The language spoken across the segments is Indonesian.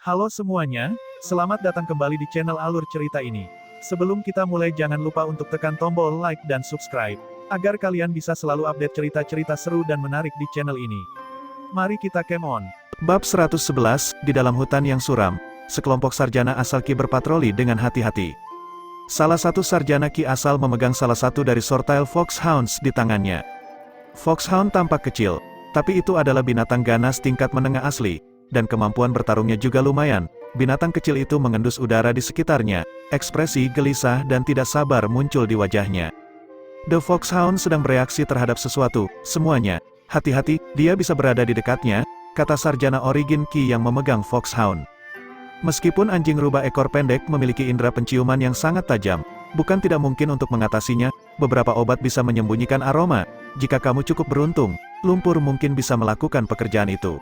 Halo semuanya, selamat datang kembali di channel Alur Cerita ini. Sebelum kita mulai jangan lupa untuk tekan tombol like dan subscribe, agar kalian bisa selalu update cerita-cerita seru dan menarik di channel ini. Mari kita game on. Bab 111, di dalam hutan yang suram, sekelompok sarjana asal Ki berpatroli dengan hati-hati. Salah satu sarjana Ki asal memegang salah satu dari sortile foxhounds di tangannya. Foxhound tampak kecil, tapi itu adalah binatang ganas tingkat menengah asli, dan kemampuan bertarungnya juga lumayan. Binatang kecil itu mengendus udara di sekitarnya, ekspresi gelisah dan tidak sabar muncul di wajahnya. The Foxhound sedang bereaksi terhadap sesuatu, semuanya. Hati-hati, dia bisa berada di dekatnya, kata sarjana Origin Ki yang memegang Foxhound. Meskipun anjing rubah ekor pendek memiliki indera penciuman yang sangat tajam, bukan tidak mungkin untuk mengatasinya, beberapa obat bisa menyembunyikan aroma. Jika kamu cukup beruntung, lumpur mungkin bisa melakukan pekerjaan itu.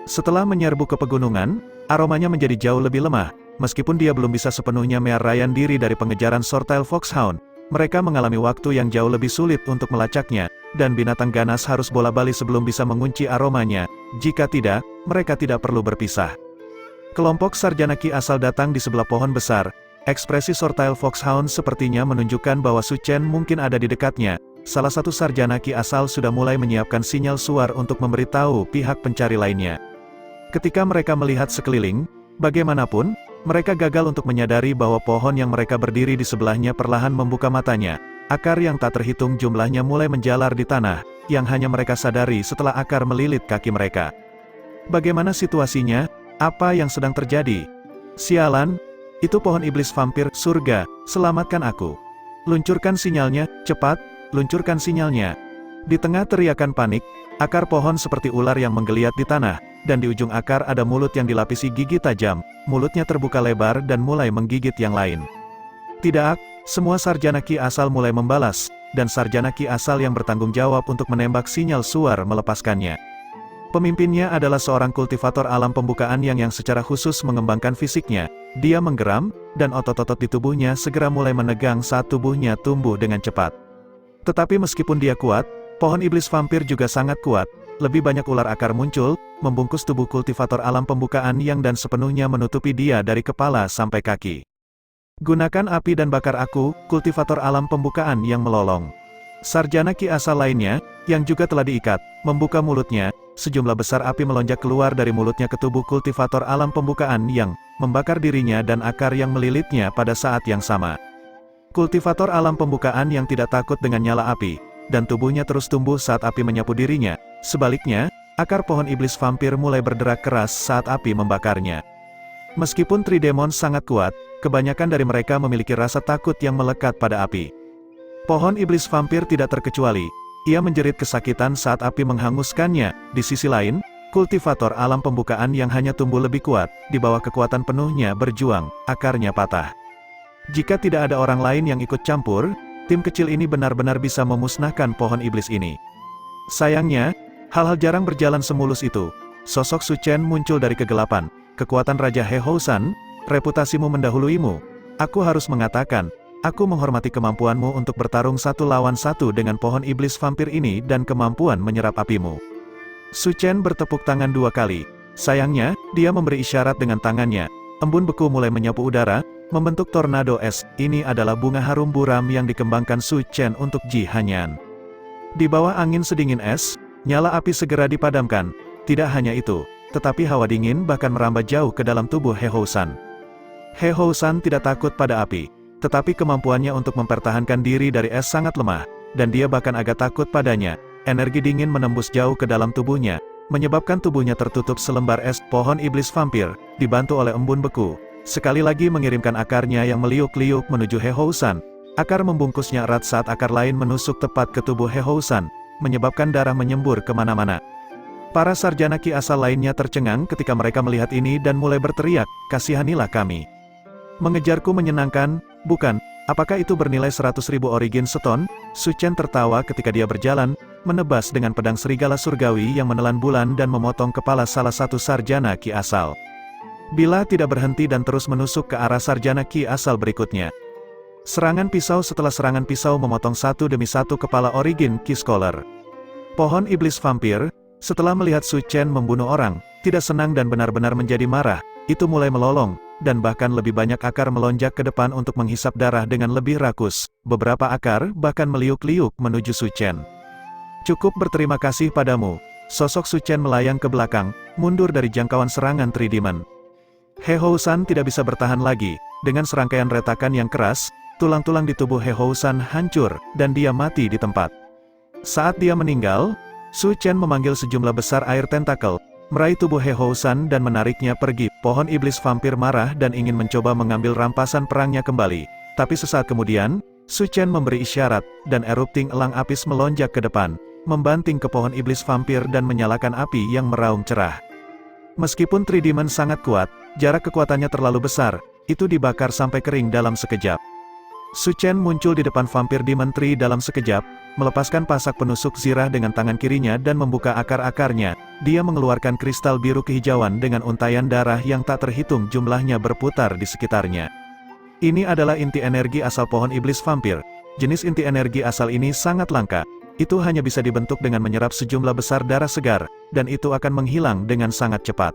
Setelah menyerbu ke pegunungan, aromanya menjadi jauh lebih lemah. Meskipun dia belum bisa sepenuhnya menyerahkan diri dari pengejaran sortile Foxhound, mereka mengalami waktu yang jauh lebih sulit untuk melacaknya, dan binatang ganas harus bola-balik sebelum bisa mengunci aromanya. Jika tidak, mereka tidak perlu berpisah. Kelompok sarjana Ki asal datang di sebelah pohon besar. Ekspresi sortile Foxhound sepertinya menunjukkan bahwa Su Chen mungkin ada di dekatnya. Salah satu sarjana Ki asal sudah mulai menyiapkan sinyal suar untuk memberitahu pihak pencari lainnya. Ketika mereka melihat sekeliling, bagaimanapun, mereka gagal untuk menyadari bahwa pohon yang mereka berdiri di sebelahnya perlahan membuka matanya. Akar yang tak terhitung jumlahnya mulai menjalar di tanah, yang hanya mereka sadari setelah akar melilit kaki mereka. Bagaimana situasinya? Apa yang sedang terjadi? Sialan, itu pohon iblis vampir, surga, selamatkan aku. Luncurkan sinyalnya, cepat, luncurkan sinyalnya. Di tengah teriakan panik, akar pohon seperti ular yang menggeliat di tanah, dan di ujung akar ada mulut yang dilapisi gigi tajam. Mulutnya terbuka lebar dan mulai menggigit yang lain. Tidak, semua sarjana Ki asal mulai membalas, dan sarjana Ki asal yang bertanggung jawab untuk menembak sinyal suar melepaskannya. Pemimpinnya adalah seorang kultivator alam pembukaan yang secara khusus mengembangkan fisiknya. Dia menggeram, dan otot-otot di tubuhnya segera mulai menegang saat tubuhnya tumbuh dengan cepat. Tetapi meskipun dia kuat, pohon iblis vampir juga sangat kuat. Lebih banyak ular akar muncul, membungkus tubuh kultivator alam pembukaan yang dan sepenuhnya menutupi dia dari kepala sampai kaki. Gunakan api dan bakar aku, kultivator alam pembukaan yang melolong. Sarjana Ki asal lainnya, yang juga telah diikat, membuka mulutnya. Sejumlah besar api melonjak keluar dari mulutnya ke tubuh kultivator alam pembukaan yang membakar dirinya dan akar yang melilitnya pada saat yang sama. Kultivator alam pembukaan yang tidak takut dengan nyala api, dan tubuhnya terus tumbuh saat api menyapu dirinya. Sebaliknya, akar pohon iblis vampir mulai berderak keras saat api membakarnya. Meskipun Tridemon sangat kuat, kebanyakan dari mereka memiliki rasa takut yang melekat pada api. Pohon iblis vampir tidak terkecuali. Ia menjerit kesakitan saat api menghanguskannya. Di sisi lain, kultivator alam pembukaan yang hanya tumbuh lebih kuat, di bawah kekuatan penuhnya berjuang, akarnya patah. Jika tidak ada orang lain yang ikut campur, tim kecil ini benar-benar bisa memusnahkan pohon iblis ini. Sayangnya, hal-hal jarang berjalan semulus itu. Sosok Su Chen muncul dari kegelapan. Kekuatan Raja He Housan, reputasimu mendahuluimu. Aku harus mengatakan, aku menghormati kemampuanmu untuk bertarung satu lawan satu dengan pohon iblis vampir ini dan kemampuan menyerap apimu. Su Chen bertepuk tangan 2 kali. Sayangnya, dia memberi isyarat dengan tangannya. Embun beku mulai menyapu udara, membentuk tornado es. Ini adalah bunga harum buram yang dikembangkan Su Chen untuk Ji Hanyan. Di bawah angin sedingin es, nyala api segera dipadamkan. Tidak hanya itu, tetapi hawa dingin bahkan merambat jauh ke dalam tubuh He Housan. He Housan tidak takut pada api, tetapi kemampuannya untuk mempertahankan diri dari es sangat lemah, dan dia bahkan agak takut padanya. Energi dingin menembus jauh ke dalam tubuhnya, menyebabkan tubuhnya tertutup selembar es. Pohon iblis vampir, dibantu oleh embun beku, sekali lagi mengirimkan akarnya yang meliuk-liuk menuju He Housan. Akar membungkusnya erat saat akar lain menusuk tepat ke tubuh He Housan, menyebabkan darah menyembur kemana-mana. Para sarjana Ki asal lainnya tercengang ketika mereka melihat ini dan mulai berteriak, kasihanilah kami. Mengejarku menyenangkan, bukan? Apakah itu bernilai 100.000 origin stone? Su Chen tertawa ketika dia berjalan, menebas dengan pedang serigala surgawi yang menelan bulan dan memotong kepala salah satu sarjana Ki asal. Bila tidak berhenti dan terus menusuk ke arah sarjana Ki asal berikutnya. Serangan pisau setelah serangan pisau memotong satu demi satu kepala origin Ki Scholar. Pohon iblis vampir, setelah melihat Su Chen membunuh orang, tidak senang dan benar-benar menjadi marah. itu mulai melolong, dan bahkan lebih banyak akar melonjak ke depan untuk menghisap darah dengan lebih rakus. Beberapa akar bahkan meliuk-liuk menuju Su Chen. "Cukup berterima kasih padamu." Sosok Su Chen melayang ke belakang, mundur dari jangkauan serangan Tridemon. He Housan tidak bisa bertahan lagi. Dengan serangkaian retakan yang keras, tulang-tulang di tubuh He Housan hancur, dan dia mati di tempat. Saat dia meninggal, Su Chen memanggil sejumlah besar air tentakel, meraih tubuh He Housan dan menariknya pergi. Pohon iblis vampir marah dan ingin mencoba mengambil rampasan perangnya kembali. Tapi sesaat kemudian, Su Chen memberi isyarat, dan erupting elang apis melonjak ke depan, membanting ke pohon iblis vampir dan menyalakan api yang meraung cerah. Meskipun Tridemon sangat kuat, jarak kekuatannya terlalu besar, itu dibakar sampai kering dalam sekejap. Su Chen muncul di depan vampir Demon Tree dalam sekejap, melepaskan pasak penusuk zirah dengan tangan kirinya dan membuka akar-akarnya. Dia mengeluarkan kristal biru kehijauan dengan untaian darah yang tak terhitung jumlahnya berputar di sekitarnya. Ini adalah inti energi asal pohon iblis vampir. Jenis inti energi asal ini sangat langka. Itu hanya bisa dibentuk dengan menyerap sejumlah besar darah segar, dan itu akan menghilang dengan sangat cepat.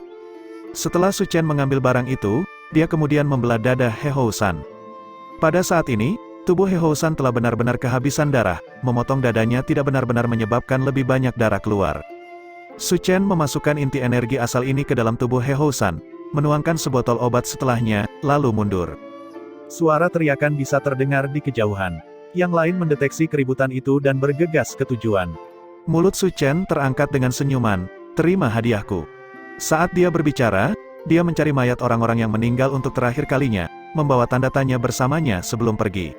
Setelah Su Chen mengambil barang itu, dia kemudian membelah dada He Housan. Pada saat ini, tubuh He Housan telah benar-benar kehabisan darah, memotong dadanya tidak benar-benar menyebabkan lebih banyak darah keluar. Su Chen memasukkan inti energi asal ini ke dalam tubuh He Housan, menuangkan sebotol obat setelahnya, lalu mundur. Suara teriakan bisa terdengar di kejauhan. Yang lain mendeteksi keributan itu dan bergegas ke tujuan. Mulut Su Chen terangkat dengan senyuman, "Terima hadiahku." Saat dia berbicara, dia mencari mayat orang-orang yang meninggal untuk terakhir kalinya, membawa tanda tanya bersamanya sebelum pergi.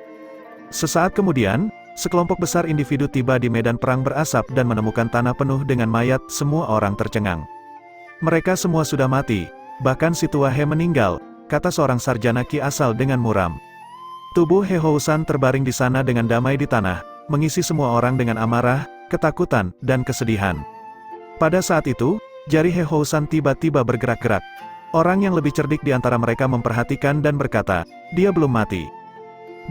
Sesaat kemudian, sekelompok besar individu tiba di medan perang berasap dan menemukan tanah penuh dengan mayat. Semua orang tercengang. "Mereka semua sudah mati, bahkan si tua He meninggal," kata seorang sarjana Qi asal dengan muram. Tubuh He Housan terbaring di sana dengan damai di tanah, mengisi semua orang dengan amarah, ketakutan, dan kesedihan. Pada saat itu, jari He Housan tiba-tiba bergerak-gerak. Orang yang lebih cerdik di antara mereka memperhatikan dan berkata, "Dia belum mati."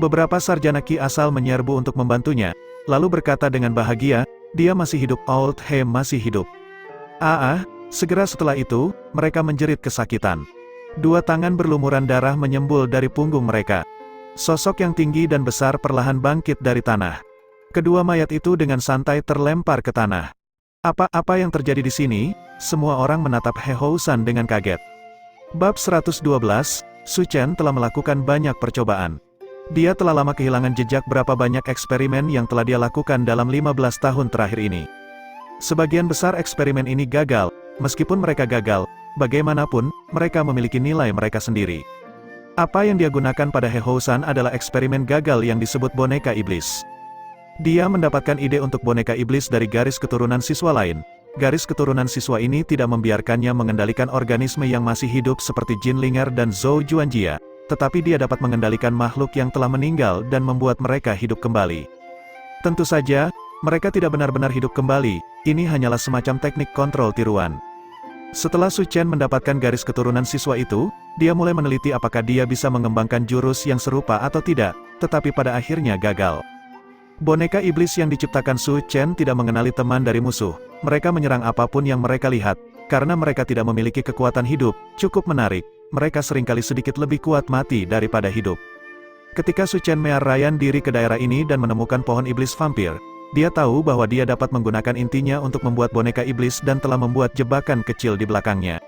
Beberapa sarjana Qi asal menyerbu untuk membantunya, lalu berkata dengan bahagia, "Dia masih hidup, Old He masih hidup." Segera setelah itu, mereka menjerit kesakitan. Dua tangan berlumuran darah menyembul dari punggung mereka. Sosok yang tinggi dan besar perlahan bangkit dari tanah. Kedua mayat itu dengan santai terlempar ke tanah. Apa yang terjadi di sini? Semua orang menatap He Housan dengan kaget. Bab 112, Su Chen telah melakukan banyak percobaan. Dia telah lama kehilangan jejak berapa banyak eksperimen yang telah dia lakukan dalam 15 tahun terakhir ini. Sebagian besar eksperimen ini gagal. Meskipun mereka gagal, bagaimanapun, mereka memiliki nilai mereka sendiri. Apa yang dia gunakan pada He Housan adalah eksperimen gagal yang disebut boneka iblis. Dia mendapatkan ide untuk boneka iblis dari garis keturunan siswa lain. Garis keturunan siswa ini tidak membiarkannya mengendalikan organisme yang masih hidup seperti Jin Linger dan Zhou Juanjia, tetapi dia dapat mengendalikan makhluk yang telah meninggal dan membuat mereka hidup kembali. Tentu saja, mereka tidak benar-benar hidup kembali, ini hanyalah semacam teknik kontrol tiruan. Setelah Su Chen mendapatkan garis keturunan siswa itu, dia mulai meneliti apakah dia bisa mengembangkan jurus yang serupa atau tidak, tetapi pada akhirnya gagal. Boneka iblis yang diciptakan Su Chen tidak mengenali teman dari musuh. Mereka menyerang apapun yang mereka lihat, karena mereka tidak memiliki kekuatan hidup. Cukup menarik, mereka seringkali sedikit lebih kuat mati daripada hidup. Ketika Su Chen menyerahkan diri ke daerah ini dan menemukan pohon iblis vampir, dia tahu bahwa dia dapat menggunakan intinya untuk membuat boneka iblis dan telah membuat jebakan kecil di belakangnya.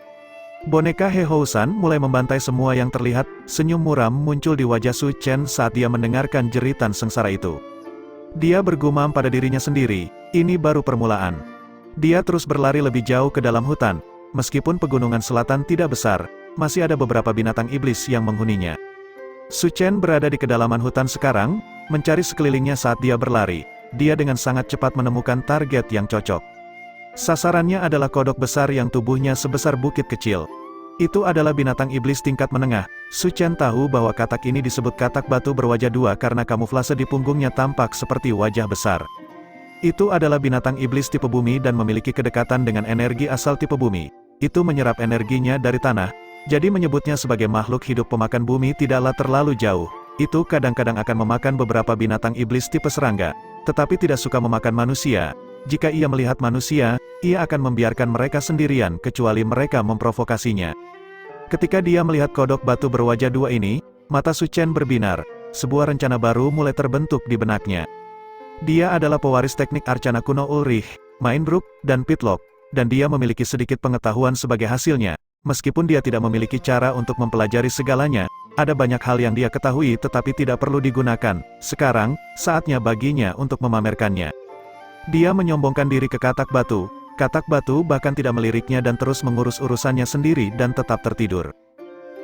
Boneka He Housan mulai membantai semua yang terlihat. Senyum muram muncul di wajah Su Chen saat dia mendengarkan jeritan sengsara itu. Dia bergumam pada dirinya sendiri, ini baru permulaan. Dia terus berlari lebih jauh ke dalam hutan. Meskipun pegunungan selatan tidak besar, masih ada beberapa binatang iblis yang menghuninya. Su Chen berada di kedalaman hutan sekarang, mencari sekelilingnya saat dia berlari. Dia dengan sangat cepat menemukan target yang cocok. Sasarannya adalah kodok besar yang tubuhnya sebesar bukit kecil. Itu adalah binatang iblis tingkat menengah. Su Chen tahu bahwa katak ini disebut katak batu berwajah dua karena kamuflase di punggungnya tampak seperti wajah besar. Itu adalah binatang iblis tipe bumi dan memiliki kedekatan dengan energi asal tipe bumi. Itu menyerap energinya dari tanah, jadi menyebutnya sebagai makhluk hidup pemakan bumi tidaklah terlalu jauh. Itu kadang-kadang akan memakan beberapa binatang iblis tipe serangga, tetapi tidak suka memakan manusia. Jika ia melihat manusia, ia akan membiarkan mereka sendirian kecuali mereka memprovokasinya. Ketika dia melihat kodok batu berwajah dua ini, mata Su Chen berbinar. Sebuah rencana baru mulai terbentuk di benaknya. Dia adalah pewaris teknik arcana kuno Ulrich, Mainbrook, dan Pitlock, dan dia memiliki sedikit pengetahuan sebagai hasilnya. Meskipun dia tidak memiliki cara untuk mempelajari segalanya, ada banyak hal yang dia ketahui tetapi tidak perlu digunakan. Sekarang, saatnya baginya untuk memamerkannya. Dia menyombongkan diri ke katak batu. Katak batu bahkan tidak meliriknya dan terus mengurus urusannya sendiri dan tetap tertidur.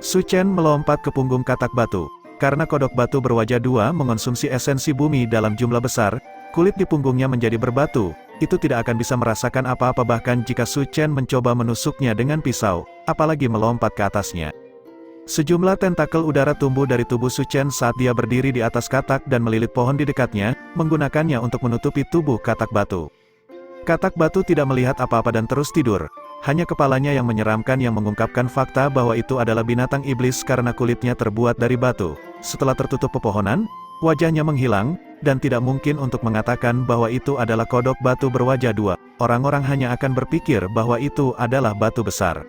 Su Chen melompat ke punggung katak batu. Karena kodok batu berwajah dua mengonsumsi esensi bumi dalam jumlah besar, kulit di punggungnya menjadi berbatu. Itu tidak akan bisa merasakan apa-apa bahkan jika Su Chen mencoba menusuknya dengan pisau, apalagi melompat ke atasnya. Sejumlah tentakel udara tumbuh dari tubuh Su Chen saat dia berdiri di atas katak dan melilit pohon di dekatnya, menggunakannya untuk menutupi tubuh katak batu. Katak batu tidak melihat apa-apa dan terus tidur. Hanya kepalanya yang menyeramkan yang mengungkapkan fakta bahwa itu adalah binatang iblis karena kulitnya terbuat dari batu. Setelah tertutup pepohonan, wajahnya menghilang, dan tidak mungkin untuk mengatakan bahwa itu adalah kodok batu berwajah dua. Orang-orang hanya akan berpikir bahwa itu adalah batu besar.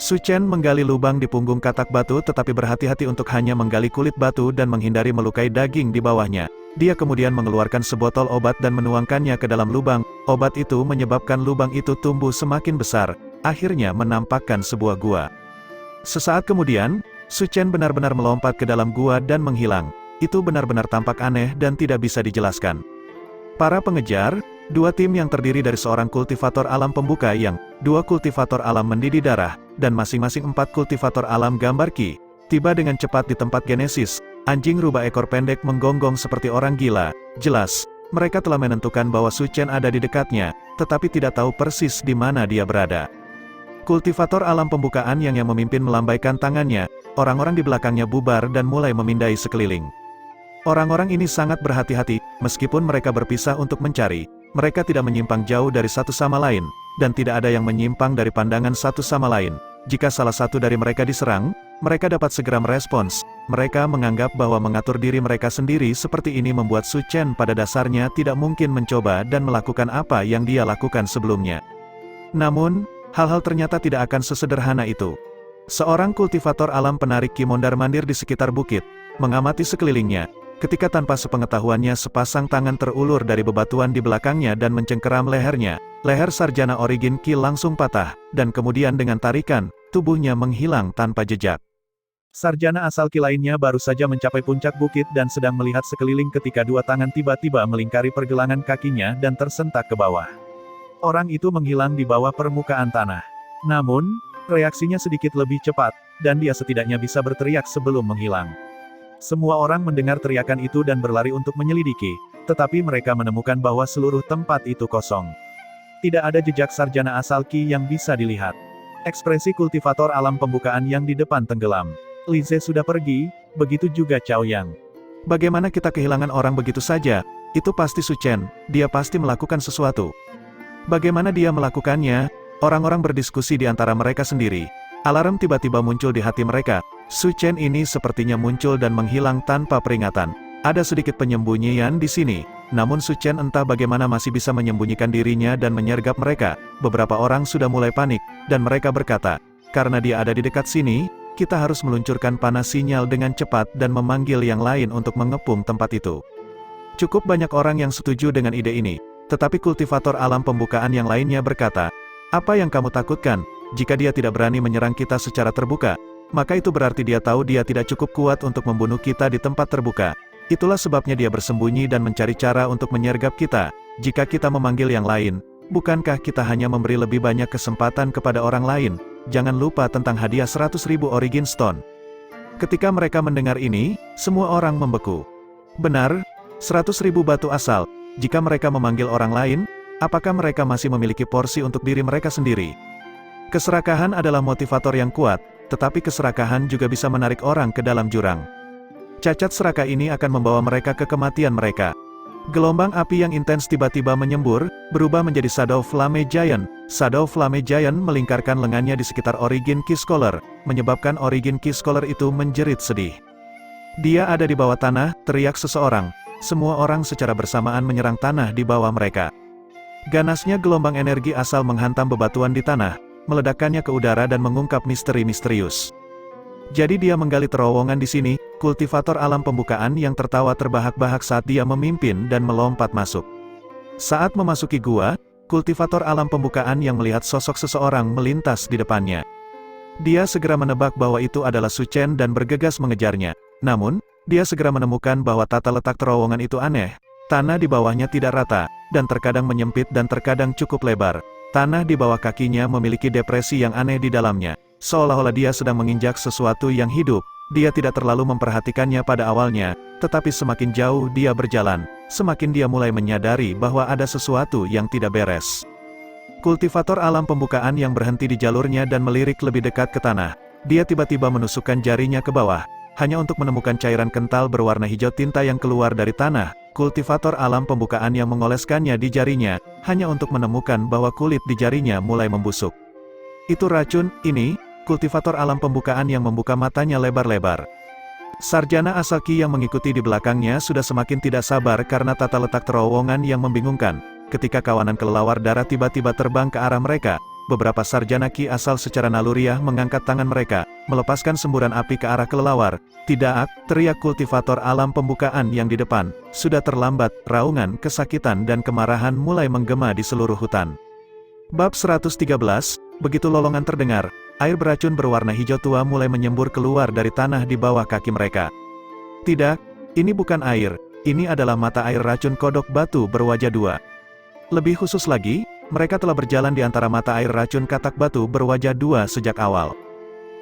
Su Chen menggali lubang di punggung katak batu tetapi berhati-hati untuk hanya menggali kulit batu dan menghindari melukai daging di bawahnya. Dia kemudian mengeluarkan sebotol obat dan menuangkannya ke dalam lubang. Obat itu menyebabkan lubang itu tumbuh semakin besar, akhirnya menampakkan sebuah gua. Sesaat kemudian, Su Chen benar-benar melompat ke dalam gua dan menghilang. Itu benar-benar tampak aneh dan tidak bisa dijelaskan. Para pengejar, dua tim yang terdiri dari seorang kultivator alam pembuka yang, dua kultivator alam mendidih darah, dan masing-masing 4 kultivator alam gambar Ki, tiba dengan cepat di tempat Genesis. Anjing rubah ekor pendek menggonggong seperti orang gila. Jelas, mereka telah menentukan bahwa Su Chen ada di dekatnya, tetapi tidak tahu persis di mana dia berada. Kultivator alam pembukaan yang memimpin melambaikan tangannya, orang-orang di belakangnya bubar dan mulai memindai sekeliling. Orang-orang ini sangat berhati-hati, meskipun mereka berpisah untuk mencari, mereka tidak menyimpang jauh dari satu sama lain, dan tidak ada yang menyimpang dari pandangan satu sama lain. Jika salah satu dari mereka diserang, mereka dapat segera merespons. Mereka menganggap bahwa mengatur diri mereka sendiri seperti ini membuat Su Chen pada dasarnya tidak mungkin mencoba dan melakukan apa yang dia lakukan sebelumnya. Namun, hal-hal ternyata tidak akan sesederhana itu. Seorang kultivator alam penarik Ki mondar-mandir di sekitar bukit, mengamati sekelilingnya, ketika tanpa sepengetahuannya sepasang tangan terulur dari bebatuan di belakangnya dan mencengkeram lehernya. Leher sarjana Origin Ki langsung patah, dan kemudian dengan tarikan, tubuhnya menghilang tanpa jejak. Sarjana asal Ki lainnya baru saja mencapai puncak bukit dan sedang melihat sekeliling ketika dua tangan tiba-tiba melingkari pergelangan kakinya dan tersentak ke bawah. Orang itu menghilang di bawah permukaan tanah. Namun, reaksinya sedikit lebih cepat, dan dia setidaknya bisa berteriak sebelum menghilang. Semua orang mendengar teriakan itu dan berlari untuk menyelidiki, tetapi mereka menemukan bahwa seluruh tempat itu kosong. Tidak ada jejak sarjana asal Ki yang bisa dilihat. Ekspresi kultivator alam pembukaan yang di depan tenggelam. Li Ze sudah pergi, begitu juga Cao Yang. Bagaimana kita kehilangan orang begitu saja? Itu pasti Su Chen, dia pasti melakukan sesuatu. Bagaimana dia melakukannya? Orang-orang berdiskusi di antara mereka sendiri. Alarm tiba-tiba muncul di hati mereka. Su Chen ini sepertinya muncul dan menghilang tanpa peringatan. Ada sedikit penyembunyian di sini. Namun Su Chen entah bagaimana masih bisa menyembunyikan dirinya dan menyergap mereka. Beberapa orang sudah mulai panik, dan mereka berkata, karena dia ada di dekat sini, kita harus meluncurkan panas sinyal dengan cepat dan memanggil yang lain untuk mengepung tempat itu. Cukup banyak orang yang setuju dengan ide ini, tetapi kultivator alam pembukaan yang lainnya berkata, apa yang kamu takutkan? Jika dia tidak berani menyerang kita secara terbuka, maka itu berarti dia tahu dia tidak cukup kuat untuk membunuh kita di tempat terbuka. Itulah sebabnya dia bersembunyi dan mencari cara untuk menyergap kita. Jika kita memanggil yang lain, bukankah kita hanya memberi lebih banyak kesempatan kepada orang lain? Jangan lupa tentang hadiah 100.000 Origin Stone. Ketika mereka mendengar ini, semua orang membeku. Benar, 100.000 batu asal. Jika mereka memanggil orang lain, apakah mereka masih memiliki porsi untuk diri mereka sendiri? Keserakahan adalah motivator yang kuat, tetapi keserakahan juga bisa menarik orang ke dalam jurang. Cacat serakah ini akan membawa mereka ke kematian mereka. Gelombang api yang intens tiba-tiba menyembur, berubah menjadi Shadow Flame Giant. Shadow Flame Giant melingkarkan lengannya di sekitar Origin Ki Scholar, menyebabkan Origin Ki Scholar itu menjerit sedih. Dia ada di bawah tanah, teriak seseorang. Semua orang secara bersamaan menyerang tanah di bawah mereka. Ganasnya gelombang energi asal menghantam bebatuan di tanah. meledakkannya ke udara dan mengungkap misteri misterius. Jadi dia menggali terowongan di sini, kultivator alam pembukaan yang tertawa terbahak-bahak saat dia memimpin dan melompat masuk. Saat memasuki gua, kultivator alam pembukaan yang melihat sosok seseorang melintas di depannya. Dia segera menebak bahwa itu adalah Su Chen dan bergegas mengejarnya. Namun, dia segera menemukan bahwa tata letak terowongan itu aneh. Tanah di bawahnya tidak rata, dan terkadang menyempit dan terkadang cukup lebar. Tanah di bawah kakinya memiliki depresi yang aneh di dalamnya. Seolah-olah dia sedang menginjak sesuatu yang hidup. Dia tidak terlalu memperhatikannya pada awalnya, tetapi semakin jauh dia berjalan, semakin dia mulai menyadari bahwa ada sesuatu yang tidak beres. Kultivator alam pembukaan yang berhenti di jalurnya dan melirik lebih dekat ke tanah. Dia tiba-tiba menusukkan jarinya ke bawah, hanya untuk menemukan cairan kental berwarna hijau tinta yang keluar dari tanah. Kultivator alam pembukaan yang mengoleskannya di jarinya, hanya untuk menemukan bahwa kulit di jarinya mulai membusuk. Itu racun. Ini, kultivator alam pembukaan yang membuka matanya lebar-lebar. Sarjana asal Qi yang mengikuti di belakangnya sudah semakin tidak sabar karena tata letak terowongan yang membingungkan. Ketika kawanan kelelawar darah tiba-tiba terbang ke arah mereka, beberapa sarjana Qi asal secara naluriah mengangkat tangan mereka, melepaskan semburan api ke arah kelelawar. Tidak, teriak kultivator alam pembukaan yang di depan. Sudah terlambat, raungan, kesakitan dan kemarahan mulai menggema di seluruh hutan. Bab 113, begitu lolongan terdengar, air beracun berwarna hijau tua mulai menyembur keluar dari tanah di bawah kaki mereka. Tidak, ini bukan air, ini adalah mata air racun kodok batu berwajah dua. Lebih khusus lagi, mereka telah berjalan di antara mata air racun katak batu berwajah dua sejak awal.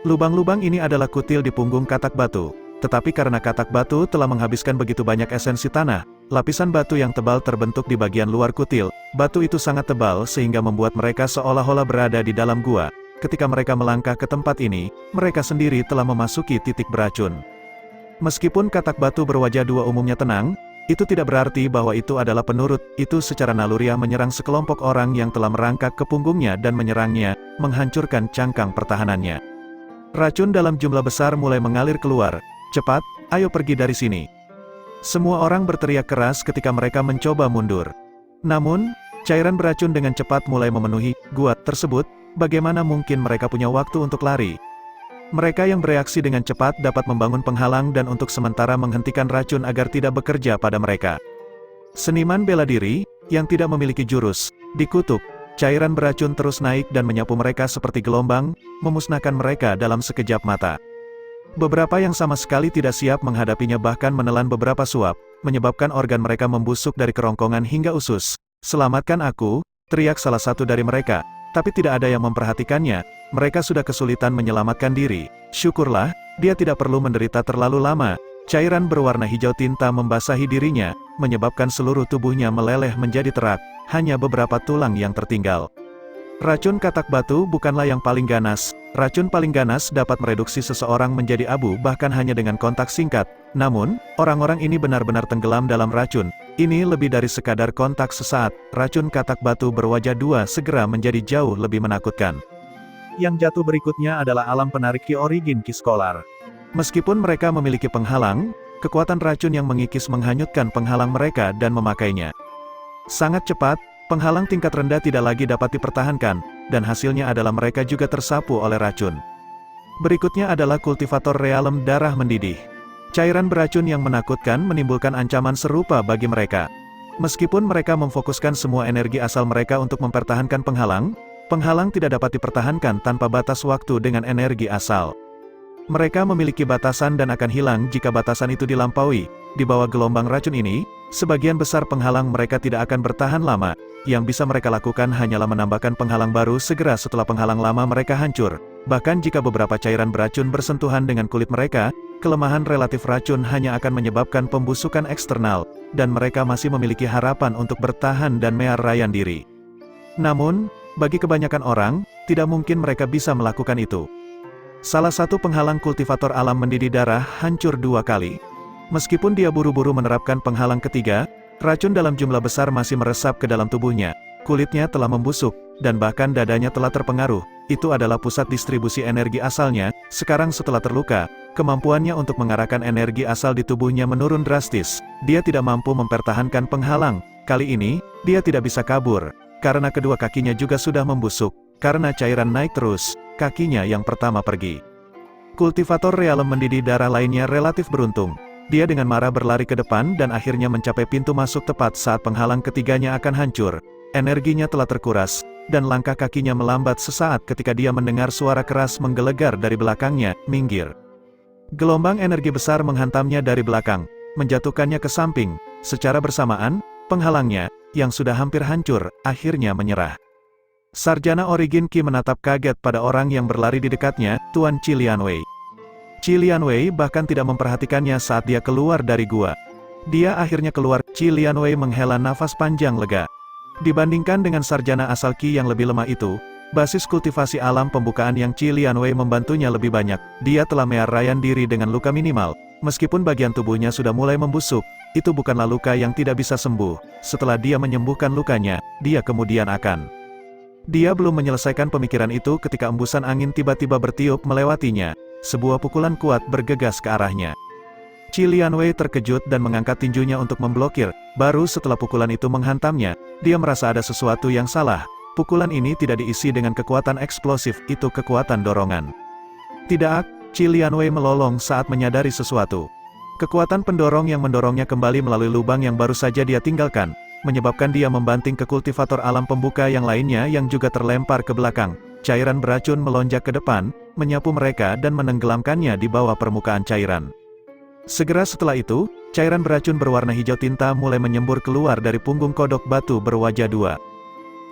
Lubang-lubang ini adalah kutil di punggung katak batu, tetapi karena katak batu telah menghabiskan begitu banyak esensi tanah, lapisan batu yang tebal terbentuk di bagian luar kutil. Batu itu sangat tebal sehingga membuat mereka seolah-olah berada di dalam gua. Ketika mereka melangkah ke tempat ini, mereka sendiri telah memasuki titik beracun. Meskipun katak batu berwajah dua umumnya tenang, itu tidak berarti bahwa itu adalah penurut. Itu secara naluriah menyerang sekelompok orang yang telah merangkak ke punggungnya dan menyerangnya, menghancurkan cangkang pertahanannya. Racun dalam jumlah besar mulai mengalir keluar. Cepat, ayo pergi dari sini. Semua orang berteriak keras ketika mereka mencoba mundur. Namun, cairan beracun dengan cepat mulai memenuhi gua tersebut. Bagaimana mungkin mereka punya waktu untuk lari? Mereka yang bereaksi dengan cepat dapat membangun penghalang dan untuk sementara menghentikan racun agar tidak bekerja pada mereka. Seniman bela diri, yang tidak memiliki jurus, dikutuk. Cairan beracun terus naik dan menyapu mereka seperti gelombang, memusnahkan mereka dalam sekejap mata. Beberapa yang sama sekali tidak siap menghadapinya bahkan menelan beberapa suap, menyebabkan organ mereka membusuk dari kerongkongan hingga usus. "Selamatkan aku," teriak salah satu dari mereka. Tapi tidak ada yang memperhatikannya, mereka sudah kesulitan menyelamatkan diri. Syukurlah, dia tidak perlu menderita terlalu lama. Cairan berwarna hijau tinta membasahi dirinya, menyebabkan seluruh tubuhnya meleleh menjadi terak, hanya beberapa tulang yang tertinggal. Racun katak batu bukanlah yang paling ganas. Racun paling ganas dapat mereduksi seseorang menjadi abu bahkan hanya dengan kontak singkat. Namun, orang-orang ini benar-benar tenggelam dalam racun. Ini lebih dari sekadar kontak sesaat. Racun katak batu berwajah dua segera menjadi jauh lebih menakutkan. Yang jatuh berikutnya adalah alam penarik Qi Origin Qi Scholar. Meskipun mereka memiliki penghalang, kekuatan racun yang mengikis menghanyutkan penghalang mereka dan memakainya. Sangat cepat, penghalang tingkat rendah tidak lagi dapat dipertahankan, dan hasilnya adalah mereka juga tersapu oleh racun. Berikutnya adalah kultivator realem darah mendidih. Cairan beracun yang menakutkan menimbulkan ancaman serupa bagi mereka. Meskipun mereka memfokuskan semua energi asal mereka untuk mempertahankan penghalang, penghalang tidak dapat dipertahankan tanpa batas waktu dengan energi asal. Mereka memiliki batasan dan akan hilang jika batasan itu dilampaui. Di bawah gelombang racun ini, sebagian besar penghalang mereka tidak akan bertahan lama. Yang bisa mereka lakukan hanyalah menambahkan penghalang baru segera setelah penghalang lama mereka hancur. Bahkan jika beberapa cairan beracun bersentuhan dengan kulit mereka, kelemahan relatif racun hanya akan menyebabkan pembusukan eksternal, dan mereka masih memiliki harapan untuk bertahan dan menyerahkan diri. Namun, bagi kebanyakan orang, tidak mungkin mereka bisa melakukan itu. Salah satu penghalang kultivator alam mendidih darah hancur 2 kali. Meskipun dia buru-buru menerapkan penghalang ketiga, racun dalam jumlah besar masih meresap ke dalam tubuhnya. Kulitnya telah membusuk, dan bahkan dadanya telah terpengaruh. Itu adalah pusat distribusi energi asalnya. Sekarang setelah terluka, kemampuannya untuk mengarahkan energi asal di tubuhnya menurun drastis. Dia tidak mampu mempertahankan penghalang. Kali ini, dia tidak bisa kabur, karena kedua kakinya juga sudah membusuk. karena cairan naik terus, kakinya yang pertama pergi. Kultivator realem mendidih darah lainnya relatif beruntung. Dia dengan marah berlari ke depan dan akhirnya mencapai pintu masuk tepat saat penghalang ketiganya akan hancur. Energinya telah terkuras, dan langkah kakinya melambat sesaat ketika dia mendengar suara keras menggelegar dari belakangnya, minggir. Gelombang energi besar menghantamnya dari belakang, menjatuhkannya ke samping. Secara bersamaan, penghalangnya, yang sudah hampir hancur, akhirnya menyerah. Sarjana Origin Qi menatap kaget pada orang yang berlari di dekatnya, Tuan Qilianwei. Qilianwei bahkan tidak memperhatikannya saat dia keluar dari gua. Dia akhirnya keluar. Qilianwei menghela nafas panjang lega. Dibandingkan dengan sarjana asal Qi yang lebih lemah itu, basis kultivasi alam pembukaan yang Qilianwei membantunya lebih banyak. Dia telah menyerahkan diri dengan luka minimal. Meskipun bagian tubuhnya sudah mulai membusuk, itu bukanlah luka yang tidak bisa sembuh. Setelah dia menyembuhkan lukanya, dia kemudian akan. Dia belum menyelesaikan pemikiran itu ketika embusan angin tiba-tiba bertiup melewatinya. Sebuah pukulan kuat bergegas ke arahnya. Qilianwei terkejut dan mengangkat tinjunya untuk memblokir. Baru setelah pukulan itu menghantamnya, dia merasa ada sesuatu yang salah. Pukulan ini tidak diisi dengan kekuatan eksplosif, itu kekuatan dorongan. Tidak, Qilianwei melolong saat menyadari sesuatu. Kekuatan pendorong yang mendorongnya kembali melalui lubang yang baru saja dia tinggalkan, menyebabkan dia membanting ke kultivator alam pembuka yang lainnya yang juga terlempar ke belakang. Cairan beracun melonjak ke depan, menyapu mereka dan menenggelamkannya di bawah permukaan cairan. Segera setelah itu, cairan beracun berwarna hijau tinta mulai menyembur keluar dari punggung kodok batu berwajah dua.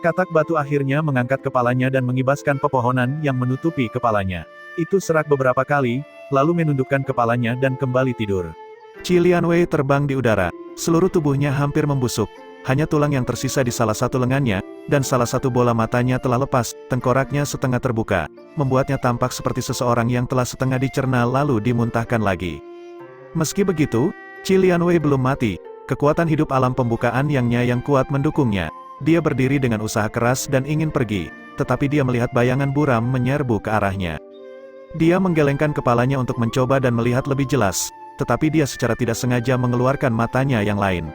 Katak batu akhirnya mengangkat kepalanya dan mengibaskan pepohonan yang menutupi kepalanya. Itu serak beberapa kali, lalu menundukkan kepalanya dan kembali tidur. Qilianwei terbang di udara, seluruh tubuhnya hampir membusuk. Hanya tulang yang tersisa di salah satu lengannya, dan salah satu bola matanya telah lepas, tengkoraknya setengah terbuka, membuatnya tampak seperti seseorang yang telah setengah dicerna lalu dimuntahkan lagi. Meski begitu, Qilianwei belum mati, kekuatan hidup alam pembukaan yang kuat mendukungnya. Dia berdiri dengan usaha keras dan ingin pergi, tetapi dia melihat bayangan buram menyerbu ke arahnya. Dia menggelengkan kepalanya untuk mencoba dan melihat lebih jelas, tetapi dia secara tidak sengaja mengeluarkan matanya yang lain.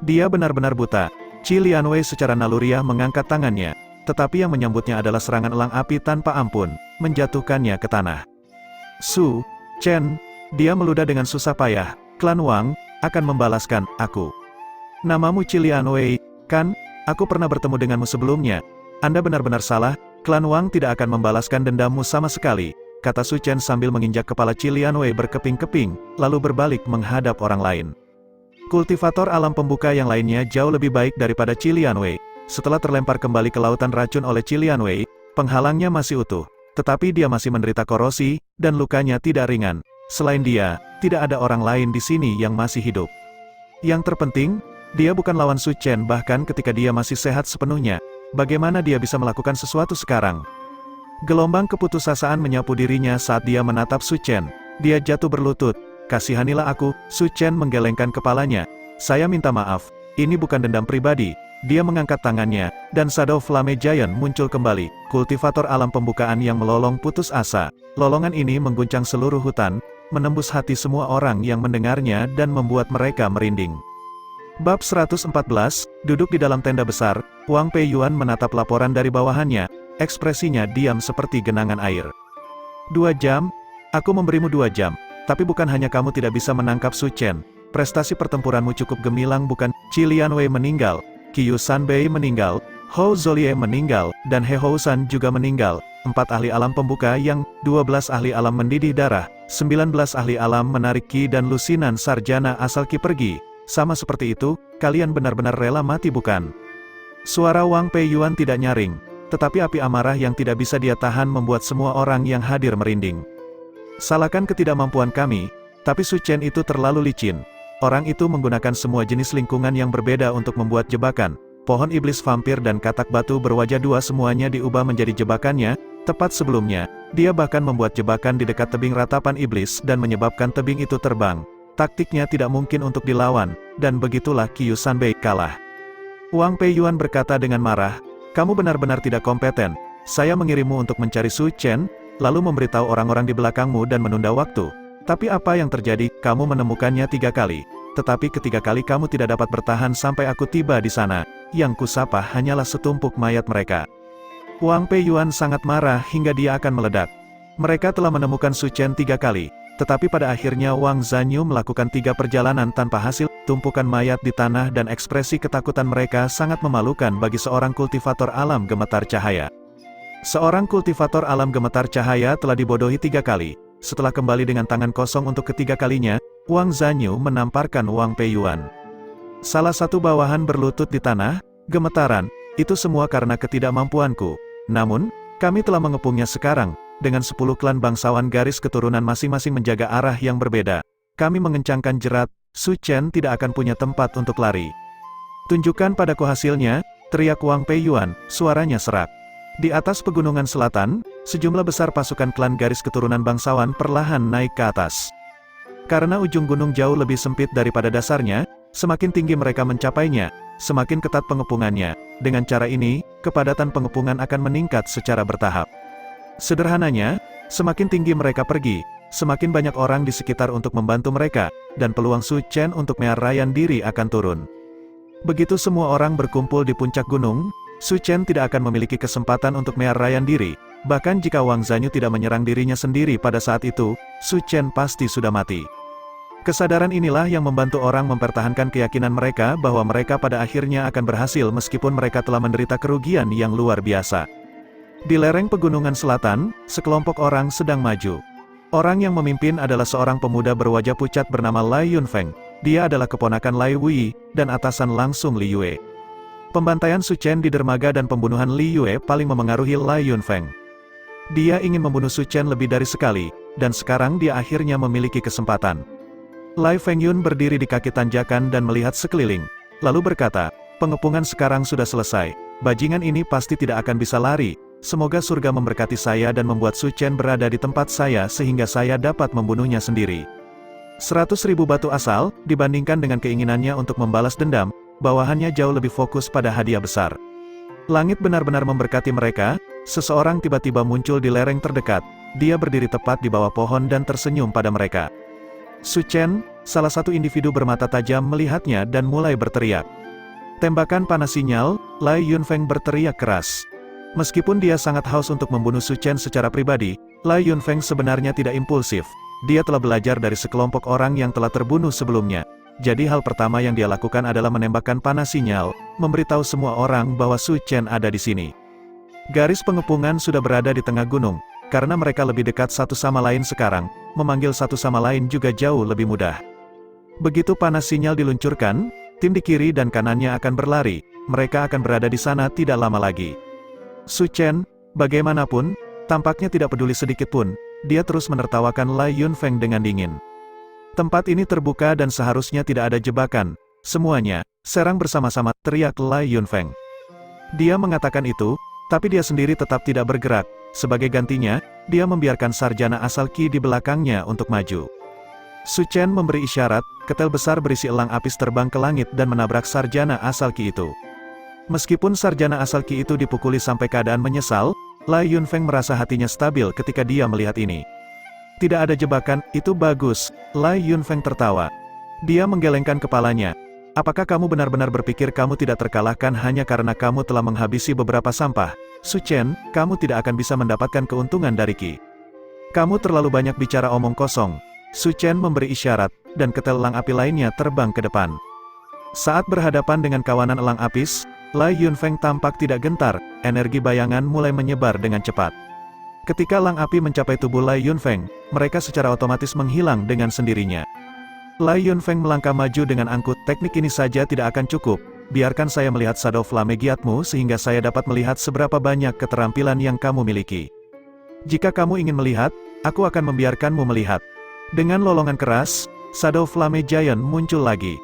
Dia benar-benar buta. Qilianwei secara naluriah mengangkat tangannya, tetapi yang menyambutnya adalah serangan elang api tanpa ampun, menjatuhkannya ke tanah. Su Chen, dia meludah dengan susah payah, klan Wang akan membalaskan aku. Namamu Qilianwei, kan? Aku pernah bertemu denganmu sebelumnya. Anda benar-benar salah, klan Wang tidak akan membalaskan dendammu sama sekali, kata Su Chen sambil menginjak kepala Qilianwei berkeping-keping, lalu berbalik menghadap orang lain. Kultivator alam pembuka yang lainnya jauh lebih baik daripada Qilianwei. Setelah terlempar kembali ke lautan racun oleh Qilianwei, penghalangnya masih utuh, tetapi dia masih menderita korosi, dan lukanya tidak ringan. Selain dia, tidak ada orang lain di sini yang masih hidup. Yang terpenting, dia bukan lawan Su Chen bahkan ketika dia masih sehat sepenuhnya. Bagaimana dia bisa melakukan sesuatu sekarang? Gelombang keputusasaan menyapu dirinya saat dia menatap Su Chen. Dia jatuh berlutut. Kasihanilah aku, Su Chen menggelengkan kepalanya. Saya minta maaf, ini bukan dendam pribadi. Dia mengangkat tangannya, dan Shadow Flame Giant muncul kembali, kultivator alam pembukaan yang melolong putus asa. Lolongan ini mengguncang seluruh hutan, menembus hati semua orang yang mendengarnya dan membuat mereka merinding. Bab 114, duduk di dalam tenda besar, Wang Peiyuan menatap laporan dari bawahannya, ekspresinya diam seperti genangan air. 2 jam? Aku memberimu 2 jam. Tapi bukan hanya kamu tidak bisa menangkap Su Chen. Prestasi pertempuranmu cukup gemilang bukan? Qilianwei meninggal, Qiyu Sanbei meninggal, Hou Zolye meninggal, dan He Housan juga meninggal. 4 ahli alam pembuka yang, 12 ahli alam mendidih darah, 19 ahli alam menarik Qi dan lusinan sarjana asal Qi pergi. Sama seperti itu, kalian benar-benar rela mati bukan? Suara Wang Peiyuan tidak nyaring, tetapi api amarah yang tidak bisa dia tahan membuat semua orang yang hadir merinding. Salahkan ketidakmampuan kami, tapi Su Chen itu terlalu licin. Orang itu menggunakan semua jenis lingkungan yang berbeda untuk membuat jebakan. Pohon iblis vampir dan katak batu berwajah dua semuanya diubah menjadi jebakannya. Tepat sebelumnya, dia bahkan membuat jebakan di dekat tebing ratapan iblis dan menyebabkan tebing itu terbang. Taktiknya tidak mungkin untuk dilawan, dan begitulah Qiyu Sanbei kalah. Wang Peiyuan berkata dengan marah, kamu benar-benar tidak kompeten. Saya mengirimmu untuk mencari Su Chen, lalu memberitahu orang-orang di belakangmu dan menunda waktu. Tapi apa yang terjadi? Kamu menemukannya 3 kali. Tetapi ketiga kali kamu tidak dapat bertahan sampai aku tiba di sana. Yang kusapa hanyalah setumpuk mayat mereka. Wang Peiyuan sangat marah hingga dia akan meledak. Mereka telah menemukan Su Chen 3 kali, tetapi pada akhirnya Wang Zanyu melakukan 3 perjalanan tanpa hasil. Tumpukan mayat di tanah dan ekspresi ketakutan mereka sangat memalukan bagi seorang kultivator alam gemetar cahaya. Seorang kultivator alam gemetar cahaya telah dibodohi 3 kali. Setelah kembali dengan tangan kosong untuk ketiga kalinya, Wang Zanyu menamparkan Wang Peiyuan. Salah satu bawahan berlutut di tanah, gemetaran, itu semua karena ketidakmampuanku. Namun, kami telah mengepungnya sekarang, dengan 10 klan bangsawan garis keturunan masing-masing menjaga arah yang berbeda. Kami mengencangkan jerat, Su Chen tidak akan punya tempat untuk lari. Tunjukkan padaku hasilnya, teriak Wang Peiyuan, suaranya serak. Di atas pegunungan selatan, sejumlah besar pasukan klan garis keturunan bangsawan perlahan naik ke atas. Karena ujung gunung jauh lebih sempit daripada dasarnya, semakin tinggi mereka mencapainya, semakin ketat pengepungannya. Dengan cara ini, kepadatan pengepungan akan meningkat secara bertahap. Sederhananya, semakin tinggi mereka pergi, semakin banyak orang di sekitar untuk membantu mereka, dan peluang Su Chen untuk menyerahkan diri akan turun. Begitu semua orang berkumpul di puncak gunung, Su Chen tidak akan memiliki kesempatan untuk menyerahkan diri. Bahkan jika Wang Zanyu tidak menyerang dirinya sendiri pada saat itu, Su Chen pasti sudah mati. Kesadaran inilah yang membantu orang mempertahankan keyakinan mereka bahwa mereka pada akhirnya akan berhasil meskipun mereka telah menderita kerugian yang luar biasa. Di lereng pegunungan selatan, sekelompok orang sedang maju. Orang yang memimpin adalah seorang pemuda berwajah pucat bernama Lai Yunfeng. Dia adalah keponakan Lai Wei, dan atasan langsung Li Yue. Pembantaian Su Chen di dermaga dan pembunuhan Li Yue paling memengaruhi Lai Yunfeng. Dia ingin membunuh Su Chen lebih dari sekali, dan sekarang dia akhirnya memiliki kesempatan. Lai Fengyun berdiri di kaki tanjakan dan melihat sekeliling, lalu berkata, pengepungan sekarang sudah selesai, bajingan ini pasti tidak akan bisa lari, semoga surga memberkati saya dan membuat Su Chen berada di tempat saya sehingga saya dapat membunuhnya sendiri. 100.000 batu asal, dibandingkan dengan keinginannya untuk membalas dendam, bawahannya jauh lebih fokus pada hadiah besar. Langit benar-benar memberkati mereka. Seseorang tiba-tiba muncul di lereng terdekat. Dia berdiri tepat di bawah pohon dan tersenyum pada mereka. Su Chen, salah satu individu bermata tajam melihatnya dan mulai berteriak. Tembakan panas sinyal, Lai Yunfeng berteriak keras. Meskipun dia sangat haus untuk membunuh Su Chen secara pribadi, Lai Yunfeng sebenarnya tidak impulsif. Dia telah belajar dari sekelompok orang yang telah terbunuh sebelumnya. Jadi hal pertama yang dia lakukan adalah menembakkan panas sinyal, memberitahu semua orang bahwa Su Chen ada di sini. Garis pengepungan sudah berada di tengah gunung, karena mereka lebih dekat satu sama lain sekarang, memanggil satu sama lain juga jauh lebih mudah. Begitu panas sinyal diluncurkan, tim di kiri dan kanannya akan berlari, mereka akan berada di sana tidak lama lagi. Su Chen, bagaimanapun, tampaknya tidak peduli sedikit pun, dia terus menertawakan Lai Yunfeng dengan dingin. Tempat ini terbuka dan seharusnya tidak ada jebakan. Semuanya, serang bersama-sama, teriak Lai Yunfeng. Dia mengatakan itu, tapi dia sendiri tetap tidak bergerak. Sebagai gantinya, dia membiarkan sarjana asal Qi di belakangnya untuk maju. Su Chen memberi isyarat, ketel besar berisi elang apis terbang ke langit dan menabrak sarjana asal Qi itu. Meskipun sarjana asal Qi itu dipukuli sampai keadaan menyesal, Lai Yunfeng merasa hatinya stabil ketika dia melihat ini. Tidak ada jebakan, itu bagus, Lai Yunfeng tertawa. Dia menggelengkan kepalanya. Apakah kamu benar-benar berpikir kamu tidak terkalahkan hanya karena kamu telah menghabisi beberapa sampah? Su Chen, kamu tidak akan bisa mendapatkan keuntungan dari Qi. Kamu terlalu banyak bicara omong kosong. Su Chen memberi isyarat, dan ketel elang api lainnya terbang ke depan. Saat berhadapan dengan kawanan elang apis, Lai Yunfeng tampak tidak gentar, energi bayangan mulai menyebar dengan cepat. Ketika elang api mencapai tubuh Lai Yunfeng, mereka secara otomatis menghilang dengan sendirinya. Lai Yunfeng melangkah maju dengan angkut, teknik ini saja tidak akan cukup, biarkan saya melihat shadow flame giatmu sehingga saya dapat melihat seberapa banyak keterampilan yang kamu miliki. Jika kamu ingin melihat, aku akan membiarkanmu melihat. Dengan lolongan keras, shadow flame giant muncul lagi.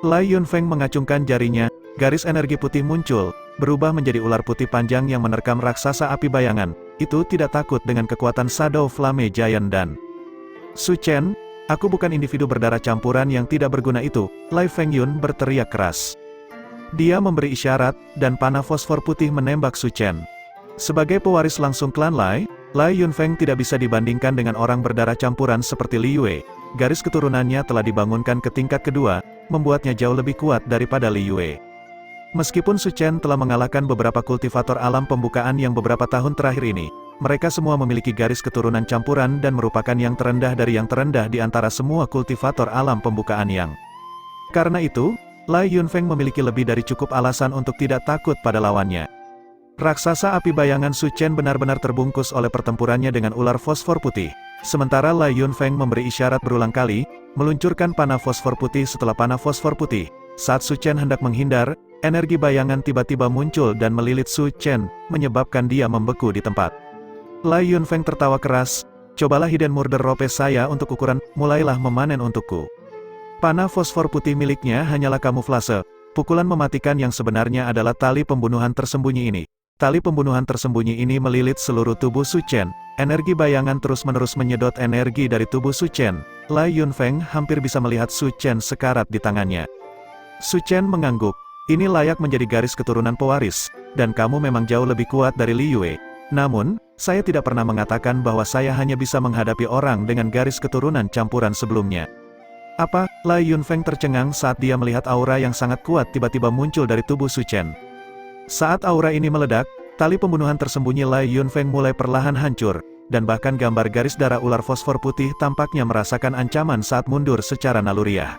Lai Yunfeng mengacungkan jarinya, garis energi putih muncul, berubah menjadi ular putih panjang yang menerkam raksasa api bayangan. Itu tidak takut dengan kekuatan Shadow Flame Giant dan Su Chen, aku bukan individu berdarah campuran yang tidak berguna itu, Lai Fengyun berteriak keras. Dia memberi isyarat, dan panah fosfor putih menembak Su Chen. Sebagai pewaris langsung klan Lai, Lai Yunfeng tidak bisa dibandingkan dengan orang berdarah campuran seperti Li Yue. Garis keturunannya telah dibangunkan ke tingkat kedua, membuatnya jauh lebih kuat daripada Li Yue. Meskipun Su Chen telah mengalahkan beberapa kultivator alam pembukaan yang beberapa tahun terakhir ini, mereka semua memiliki garis keturunan campuran dan merupakan yang terendah dari yang terendah di antara semua kultivator alam pembukaan yang. Karena itu, Lai Yunfeng memiliki lebih dari cukup alasan untuk tidak takut pada lawannya. Raksasa api bayangan Su Chen benar-benar terbungkus oleh pertempurannya dengan ular fosfor putih. Sementara Lai Yunfeng memberi isyarat berulang kali, meluncurkan panah fosfor putih setelah panah fosfor putih. Saat Su Chen hendak menghindar, energi bayangan tiba-tiba muncul dan melilit Su Chen, menyebabkan dia membeku di tempat. Lai Yunfeng tertawa keras, "Cobalah Hidden Murder Rope saya untuk ukuran, mulailah memanen untukku." Panah fosfor putih miliknya hanyalah kamuflase, pukulan mematikan yang sebenarnya adalah tali pembunuhan tersembunyi ini. Tali pembunuhan tersembunyi ini melilit seluruh tubuh Su Chen, energi bayangan terus-menerus menyedot energi dari tubuh Su Chen. Lai Yunfeng hampir bisa melihat Su Chen sekarat di tangannya. Su Chen mengangguk, "Ini layak menjadi garis keturunan pewaris, dan kamu memang jauh lebih kuat dari Li Yue. Namun, saya tidak pernah mengatakan bahwa saya hanya bisa menghadapi orang dengan garis keturunan campuran sebelumnya." "Apa?" Lai Yunfeng tercengang saat dia melihat aura yang sangat kuat tiba-tiba muncul dari tubuh Su Chen. Saat aura ini meledak, tali pembunuhan tersembunyi Lai Yunfeng mulai perlahan hancur, dan bahkan gambar garis darah ular fosfor putih tampaknya merasakan ancaman saat mundur secara naluriah.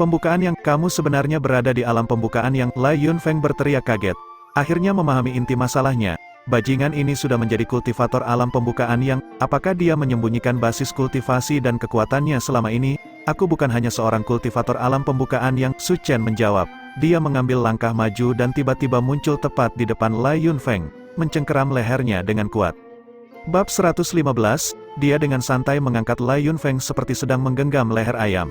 "Pembukaan yang, kamu sebenarnya berada di alam pembukaan yang," Lai Yunfeng berteriak kaget. Akhirnya memahami inti masalahnya. Bajingan ini sudah menjadi kultivator alam pembukaan yang, apakah dia menyembunyikan basis kultivasi dan kekuatannya selama ini? "Aku bukan hanya seorang kultivator alam pembukaan yang," Su Chen menjawab. Dia mengambil langkah maju dan tiba-tiba muncul tepat di depan Lai Yunfeng, mencengkeram lehernya dengan kuat. Bab 115, dia dengan santai mengangkat Lai Yunfeng seperti sedang menggenggam leher ayam.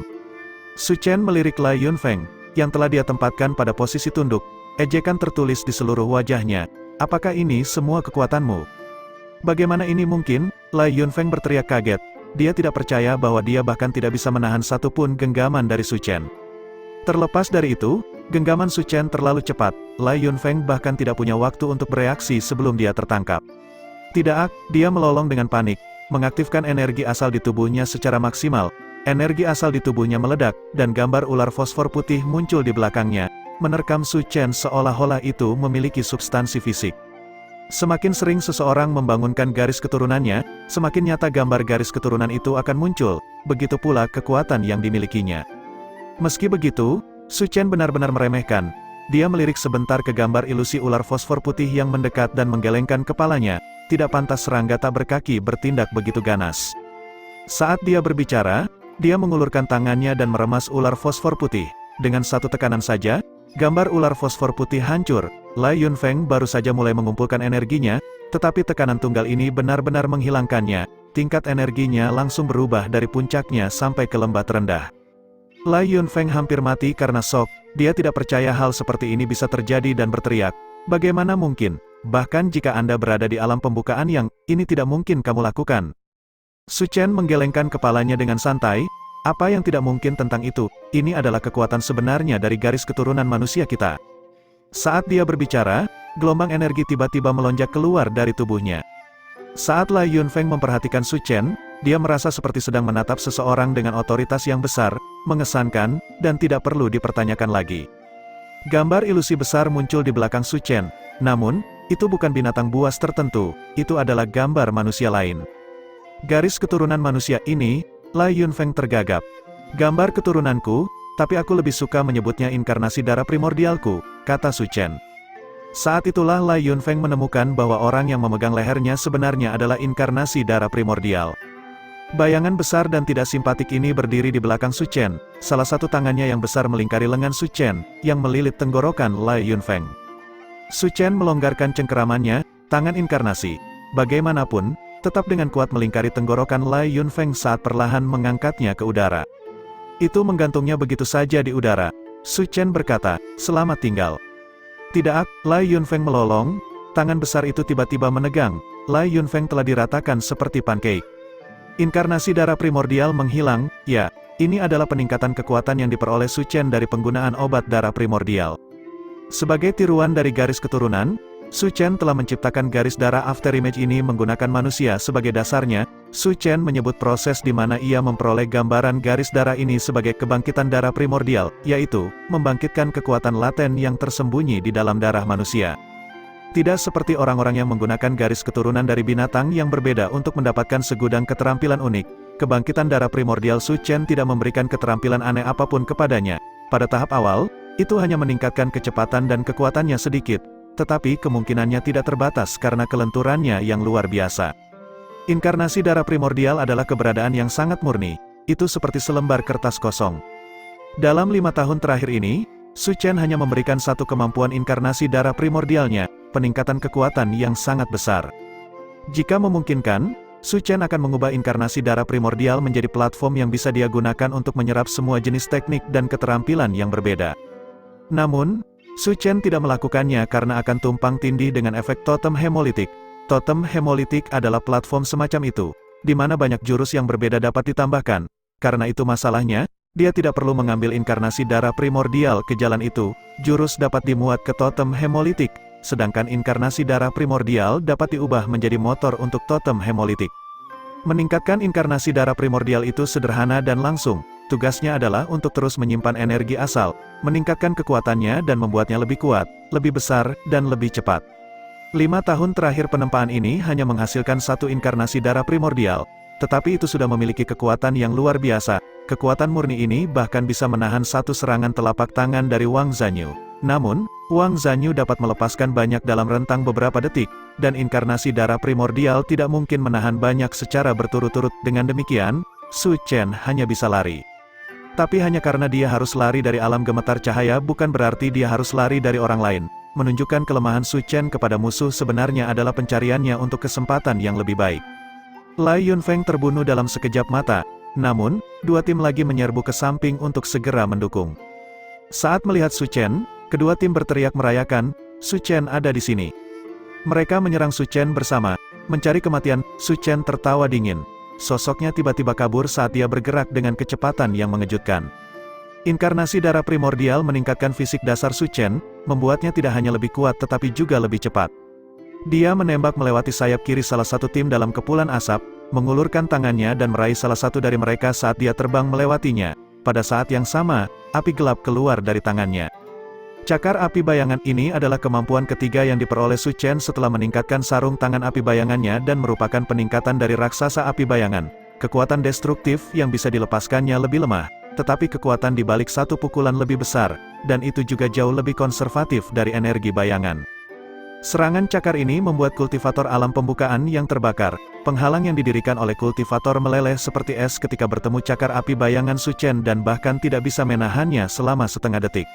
Su Chen melirik Lai Yunfeng, yang telah dia tempatkan pada posisi tunduk. Ejekan tertulis di seluruh wajahnya. "Apakah ini semua kekuatanmu?" "Bagaimana ini mungkin?" Lai Yunfeng berteriak kaget. Dia tidak percaya bahwa dia bahkan tidak bisa menahan satupun genggaman dari Su Chen. Terlepas dari itu, genggaman Su Chen terlalu cepat. Lai Yunfeng bahkan tidak punya waktu untuk bereaksi sebelum dia tertangkap. Tidak, dia melolong dengan panik, mengaktifkan energi asal di tubuhnya secara maksimal. Energi asal di tubuhnya meledak, dan gambar ular fosfor putih muncul di belakangnya, menerkam Su Chen seolah-olah itu memiliki substansi fisik. Semakin sering seseorang membangunkan garis keturunannya, semakin nyata gambar garis keturunan itu akan muncul, begitu pula kekuatan yang dimilikinya. Meski begitu, Su Chen benar-benar meremehkan. Dia melirik sebentar ke gambar ilusi ular fosfor putih yang mendekat dan menggelengkan kepalanya. Tidak pantas serangga tak berkaki bertindak begitu ganas. Saat dia berbicara, dia mengulurkan tangannya dan meremas ular fosfor putih. Dengan satu tekanan saja, gambar ular fosfor putih hancur. Lai Yunfeng baru saja mulai mengumpulkan energinya, tetapi tekanan tunggal ini benar-benar menghilangkannya. Tingkat energinya langsung berubah dari puncaknya sampai ke lembah terendah. Lai Yunfeng hampir mati karena shock. Dia tidak percaya hal seperti ini bisa terjadi dan berteriak, "Bagaimana mungkin? Bahkan jika Anda berada di alam pembukaan yang, ini tidak mungkin kamu lakukan." Su Chen menggelengkan kepalanya dengan santai. "Apa yang tidak mungkin tentang itu? Ini adalah kekuatan sebenarnya dari garis keturunan manusia kita." Saat dia berbicara, gelombang energi tiba-tiba melonjak keluar dari tubuhnya. Saat Lai Yunfeng memperhatikan Su Chen, dia merasa seperti sedang menatap seseorang dengan otoritas yang besar, mengesankan, dan tidak perlu dipertanyakan lagi. Gambar ilusi besar muncul di belakang Su Chen. Namun, itu bukan binatang buas tertentu, itu adalah gambar manusia lain. Garis keturunan manusia ini, Lai Yunfeng tergagap. "Gambar keturunanku, tapi aku lebih suka menyebutnya inkarnasi darah primordialku," kata Su Chen. Saat itulah Lai Yunfeng menemukan bahwa orang yang memegang lehernya sebenarnya adalah inkarnasi darah primordial. Bayangan besar dan tidak simpatik ini berdiri di belakang Su Chen. Salah satu tangannya yang besar melingkari lengan Su Chen, yang melilit tenggorokan Lai Yunfeng. Su Chen melonggarkan cengkeramannya, tangan inkarnasi. Bagaimanapun, tetap dengan kuat melingkari tenggorokan Lai Yunfeng saat perlahan mengangkatnya ke udara. Itu menggantungnya begitu saja di udara. Su Chen berkata, "Selamat tinggal." "Tidak," Lai Yunfeng melolong, tangan besar itu tiba-tiba menegang. Lai Yunfeng telah diratakan seperti pancake. Inkarnasi darah primordial menghilang. Ya, ini adalah peningkatan kekuatan yang diperoleh Su Chen dari penggunaan obat darah primordial. Sebagai tiruan dari garis keturunan, Su Chen telah menciptakan garis darah afterimage ini menggunakan manusia sebagai dasarnya, Su Chen menyebut proses di mana ia memperoleh gambaran garis darah ini sebagai kebangkitan darah primordial, yaitu, membangkitkan kekuatan laten yang tersembunyi di dalam darah manusia. Tidak seperti orang-orang yang menggunakan garis keturunan dari binatang yang berbeda untuk mendapatkan segudang keterampilan unik, kebangkitan darah primordial Su Chen tidak memberikan keterampilan aneh apapun kepadanya. Pada tahap awal, itu hanya meningkatkan kecepatan dan kekuatannya sedikit, tetapi kemungkinannya tidak terbatas karena kelenturannya yang luar biasa. Inkarnasi darah primordial adalah keberadaan yang sangat murni, itu seperti selembar kertas kosong. Dalam 5 tahun terakhir ini, Su Chen hanya memberikan satu kemampuan inkarnasi darah primordialnya, peningkatan kekuatan yang sangat besar. Jika memungkinkan, Su Chen akan mengubah inkarnasi darah primordial menjadi platform yang bisa dia gunakan untuk menyerap semua jenis teknik dan keterampilan yang berbeda. Namun, Su Chen tidak melakukannya karena akan tumpang tindih dengan efek totem hemolitik. Totem hemolitik adalah platform semacam itu, di mana banyak jurus yang berbeda dapat ditambahkan. Karena itu masalahnya, dia tidak perlu mengambil inkarnasi darah primordial ke jalan itu, jurus dapat dimuat ke totem hemolitik, sedangkan inkarnasi darah primordial dapat diubah menjadi motor untuk totem hemolitik. Meningkatkan inkarnasi darah primordial itu sederhana dan langsung, tugasnya adalah untuk terus menyimpan energi asal, meningkatkan kekuatannya dan membuatnya lebih kuat, lebih besar, dan lebih cepat. 5 tahun terakhir penempaan ini hanya menghasilkan satu inkarnasi darah primordial, tetapi itu sudah memiliki kekuatan yang luar biasa. Kekuatan murni ini bahkan bisa menahan satu serangan telapak tangan dari Wang Zanyu. Namun, Wang Zanyu dapat melepaskan banyak dalam rentang beberapa detik, dan inkarnasi darah primordial tidak mungkin menahan banyak secara berturut-turut. Dengan demikian, Su Chen hanya bisa lari. Tapi hanya karena dia harus lari dari alam gemetar cahaya bukan berarti dia harus lari dari orang lain. Menunjukkan kelemahan Su Chen kepada musuh sebenarnya adalah pencariannya untuk kesempatan yang lebih baik. Lai Yunfeng terbunuh dalam sekejap mata, namun, dua tim lagi menyerbu ke samping untuk segera mendukung. Saat melihat Su Chen, kedua tim berteriak merayakan, Su Chen ada di sini. Mereka menyerang Su Chen bersama, mencari kematian. Su Chen tertawa dingin. Sosoknya tiba-tiba kabur saat dia bergerak dengan kecepatan yang mengejutkan. Inkarnasi darah primordial meningkatkan fisik dasar Su Chen, membuatnya tidak hanya lebih kuat tetapi juga lebih cepat. Dia menembak melewati sayap kiri salah satu tim dalam kepulan asap, mengulurkan tangannya dan meraih salah satu dari mereka saat dia terbang melewatinya. Pada saat yang sama, api gelap keluar dari tangannya. Cakar api bayangan ini adalah kemampuan ketiga yang diperoleh Su Chen setelah meningkatkan sarung tangan api bayangannya dan merupakan peningkatan dari raksasa api bayangan. Kekuatan destruktif yang bisa dilepaskannya lebih lemah, tetapi kekuatan di balik satu pukulan lebih besar, dan itu juga jauh lebih konservatif dari energi bayangan. Serangan cakar ini membuat kultivator alam pembukaan yang terbakar, penghalang yang didirikan oleh kultivator meleleh seperti es ketika bertemu cakar api bayangan Su Chen dan bahkan tidak bisa menahannya selama setengah detik.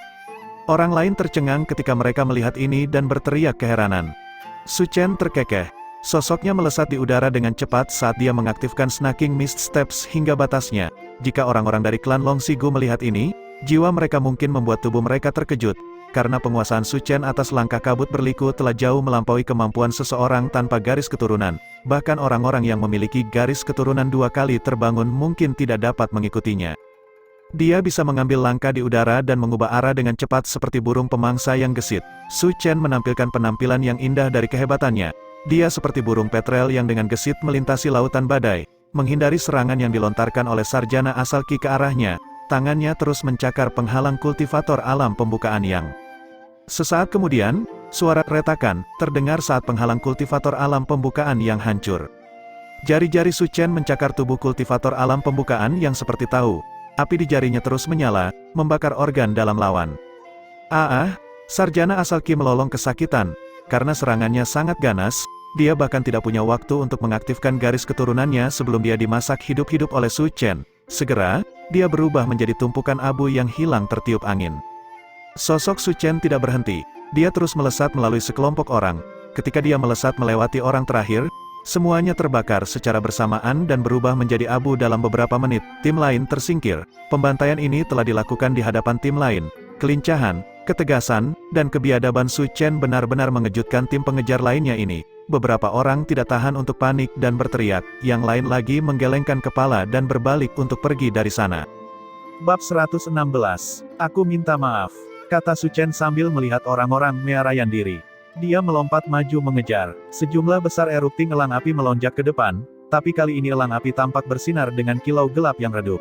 Orang lain tercengang ketika mereka melihat ini dan berteriak keheranan. Su Chen terkekeh. Sosoknya melesat di udara dengan cepat saat dia mengaktifkan Snaking Mist Steps hingga batasnya. Jika orang-orang dari klan Long Sigu melihat ini, jiwa mereka mungkin membuat tubuh mereka terkejut, karena penguasaan Su Chen atas langkah kabut berliku telah jauh melampaui kemampuan seseorang tanpa garis keturunan. Bahkan orang-orang yang memiliki garis keturunan 2 kali terbangun mungkin tidak dapat mengikutinya. Dia bisa mengambil langkah di udara dan mengubah arah dengan cepat seperti burung pemangsa yang gesit. Su Chen menampilkan penampilan yang indah dari kehebatannya. Dia seperti burung petrel yang dengan gesit melintasi lautan badai, menghindari serangan yang dilontarkan oleh sarjana asal Qi ke arahnya. Tangannya terus mencakar penghalang kultivator alam pembukaan yang. Sesaat kemudian, suara retakan terdengar saat penghalang kultivator alam pembukaan yang hancur. Jari-jari Su Chen mencakar tubuh kultivator alam pembukaan yang seperti tahu. Api di jarinya terus menyala, membakar organ dalam lawan. Sarjana asal Qi melolong kesakitan. Karena serangannya sangat ganas, dia bahkan tidak punya waktu untuk mengaktifkan garis keturunannya sebelum dia dimasak hidup-hidup oleh Su Chen. Segera, dia berubah menjadi tumpukan abu yang hilang tertiup angin. Sosok Su Chen tidak berhenti, dia terus melesat melalui sekelompok orang. Ketika dia melesat melewati orang terakhir, semuanya terbakar secara bersamaan dan berubah menjadi abu dalam beberapa menit. Tim lain tersingkir. Pembantaian ini telah dilakukan di hadapan tim lain. Kelincahan, ketegasan, dan kebiadaban Su Chen benar-benar mengejutkan tim pengejar lainnya ini. Beberapa orang tidak tahan untuk panik dan berteriak, yang lain lagi menggelengkan kepala dan berbalik untuk pergi dari sana. Bab 116. Aku minta maaf, kata Su Chen sambil melihat orang-orang mearayan diri. Dia melompat maju mengejar. Sejumlah besar erupting elang api melonjak ke depan, tapi kali ini elang api tampak bersinar dengan kilau gelap yang redup.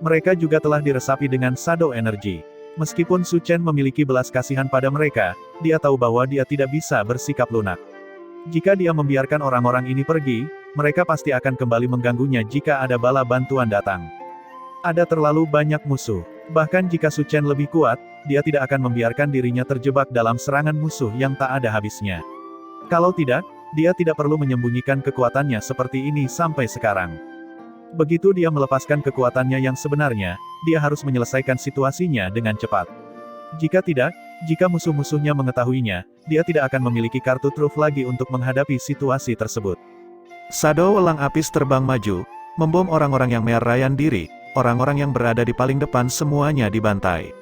Mereka juga telah diresapi dengan shadow energy. Meskipun Su Chen memiliki belas kasihan pada mereka, dia tahu bahwa dia tidak bisa bersikap lunak. Jika dia membiarkan orang-orang ini pergi, mereka pasti akan kembali mengganggunya jika ada bala bantuan datang. Ada terlalu banyak musuh. Bahkan jika Su Chen lebih kuat, dia tidak akan membiarkan dirinya terjebak dalam serangan musuh yang tak ada habisnya. Kalau tidak, dia tidak perlu menyembunyikan kekuatannya seperti ini sampai sekarang. Begitu dia melepaskan kekuatannya yang sebenarnya, dia harus menyelesaikan situasinya dengan cepat. Jika tidak, jika musuh-musuhnya mengetahuinya, dia tidak akan memiliki kartu truf lagi untuk menghadapi situasi tersebut. Shadow elang apis terbang maju, membom orang-orang yang menyerahkan diri, orang-orang yang berada di paling depan semuanya dibantai.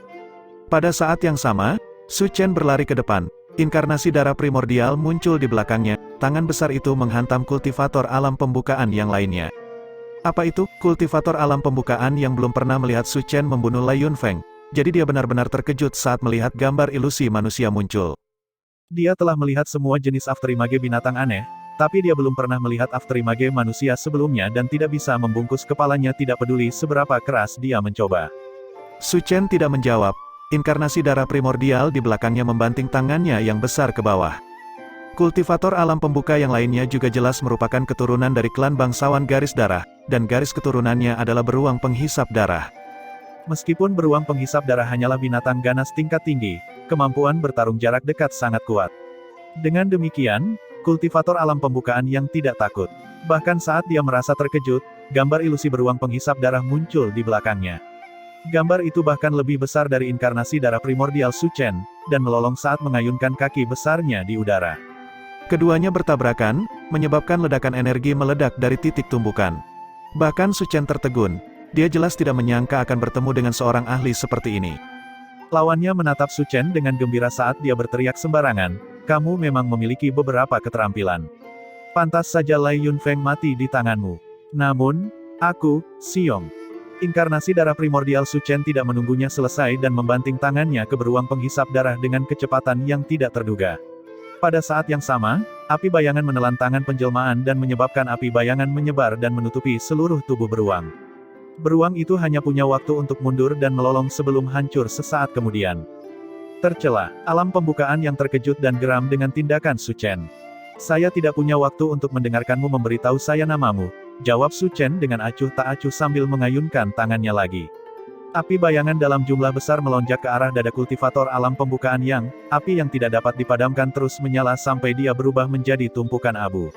Pada saat yang sama, Su Chen berlari ke depan, inkarnasi darah primordial muncul di belakangnya, tangan besar itu menghantam kultivator alam pembukaan yang lainnya. Apa itu? Kultivator alam pembukaan yang belum pernah melihat Su Chen membunuh Lai Yunfeng, jadi dia benar-benar terkejut saat melihat gambar ilusi manusia muncul. Dia telah melihat semua jenis afterimage binatang aneh, tapi dia belum pernah melihat afterimage manusia sebelumnya dan tidak bisa membungkus kepalanya tidak peduli seberapa keras dia mencoba. Su Chen tidak menjawab, inkarnasi darah primordial di belakangnya membanting tangannya yang besar ke bawah. Kultivator alam pembuka yang lainnya juga jelas merupakan keturunan dari klan bangsawan garis darah, dan garis keturunannya adalah beruang penghisap darah. Meskipun beruang penghisap darah hanyalah binatang ganas tingkat tinggi, kemampuan bertarung jarak dekat sangat kuat. Dengan demikian, kultivator alam pembukaan yang tidak takut. Bahkan saat dia merasa terkejut, gambar ilusi beruang penghisap darah muncul di belakangnya. Gambar itu bahkan lebih besar dari inkarnasi darah primordial Su Chen, dan melolong saat mengayunkan kaki besarnya di udara. Keduanya bertabrakan, menyebabkan ledakan energi meledak dari titik tumbukan. Bahkan Su Chen tertegun, dia jelas tidak menyangka akan bertemu dengan seorang ahli seperti ini. Lawannya menatap Su Chen dengan gembira saat dia berteriak sembarangan, "Kamu memang memiliki beberapa keterampilan. Pantas saja Lai Yunfeng mati di tanganmu. Namun, aku, Xiong." Inkarnasi darah primordial Su Chen tidak menunggunya selesai dan membanting tangannya ke beruang penghisap darah dengan kecepatan yang tidak terduga. Pada saat yang sama, api bayangan menelan tangan penjelmaan dan menyebabkan api bayangan menyebar dan menutupi seluruh tubuh beruang. Beruang itu hanya punya waktu untuk mundur dan melolong sebelum hancur sesaat kemudian. Tercela, alam pembukaan yang terkejut dan geram dengan tindakan Su Chen. "Saya tidak punya waktu untuk mendengarkanmu memberitahu saya namamu," jawab Su Chen dengan acuh tak acuh sambil mengayunkan tangannya lagi. Api bayangan dalam jumlah besar melonjak ke arah dada kultivator alam pembukaan yang, api yang tidak dapat dipadamkan terus menyala sampai dia berubah menjadi tumpukan abu.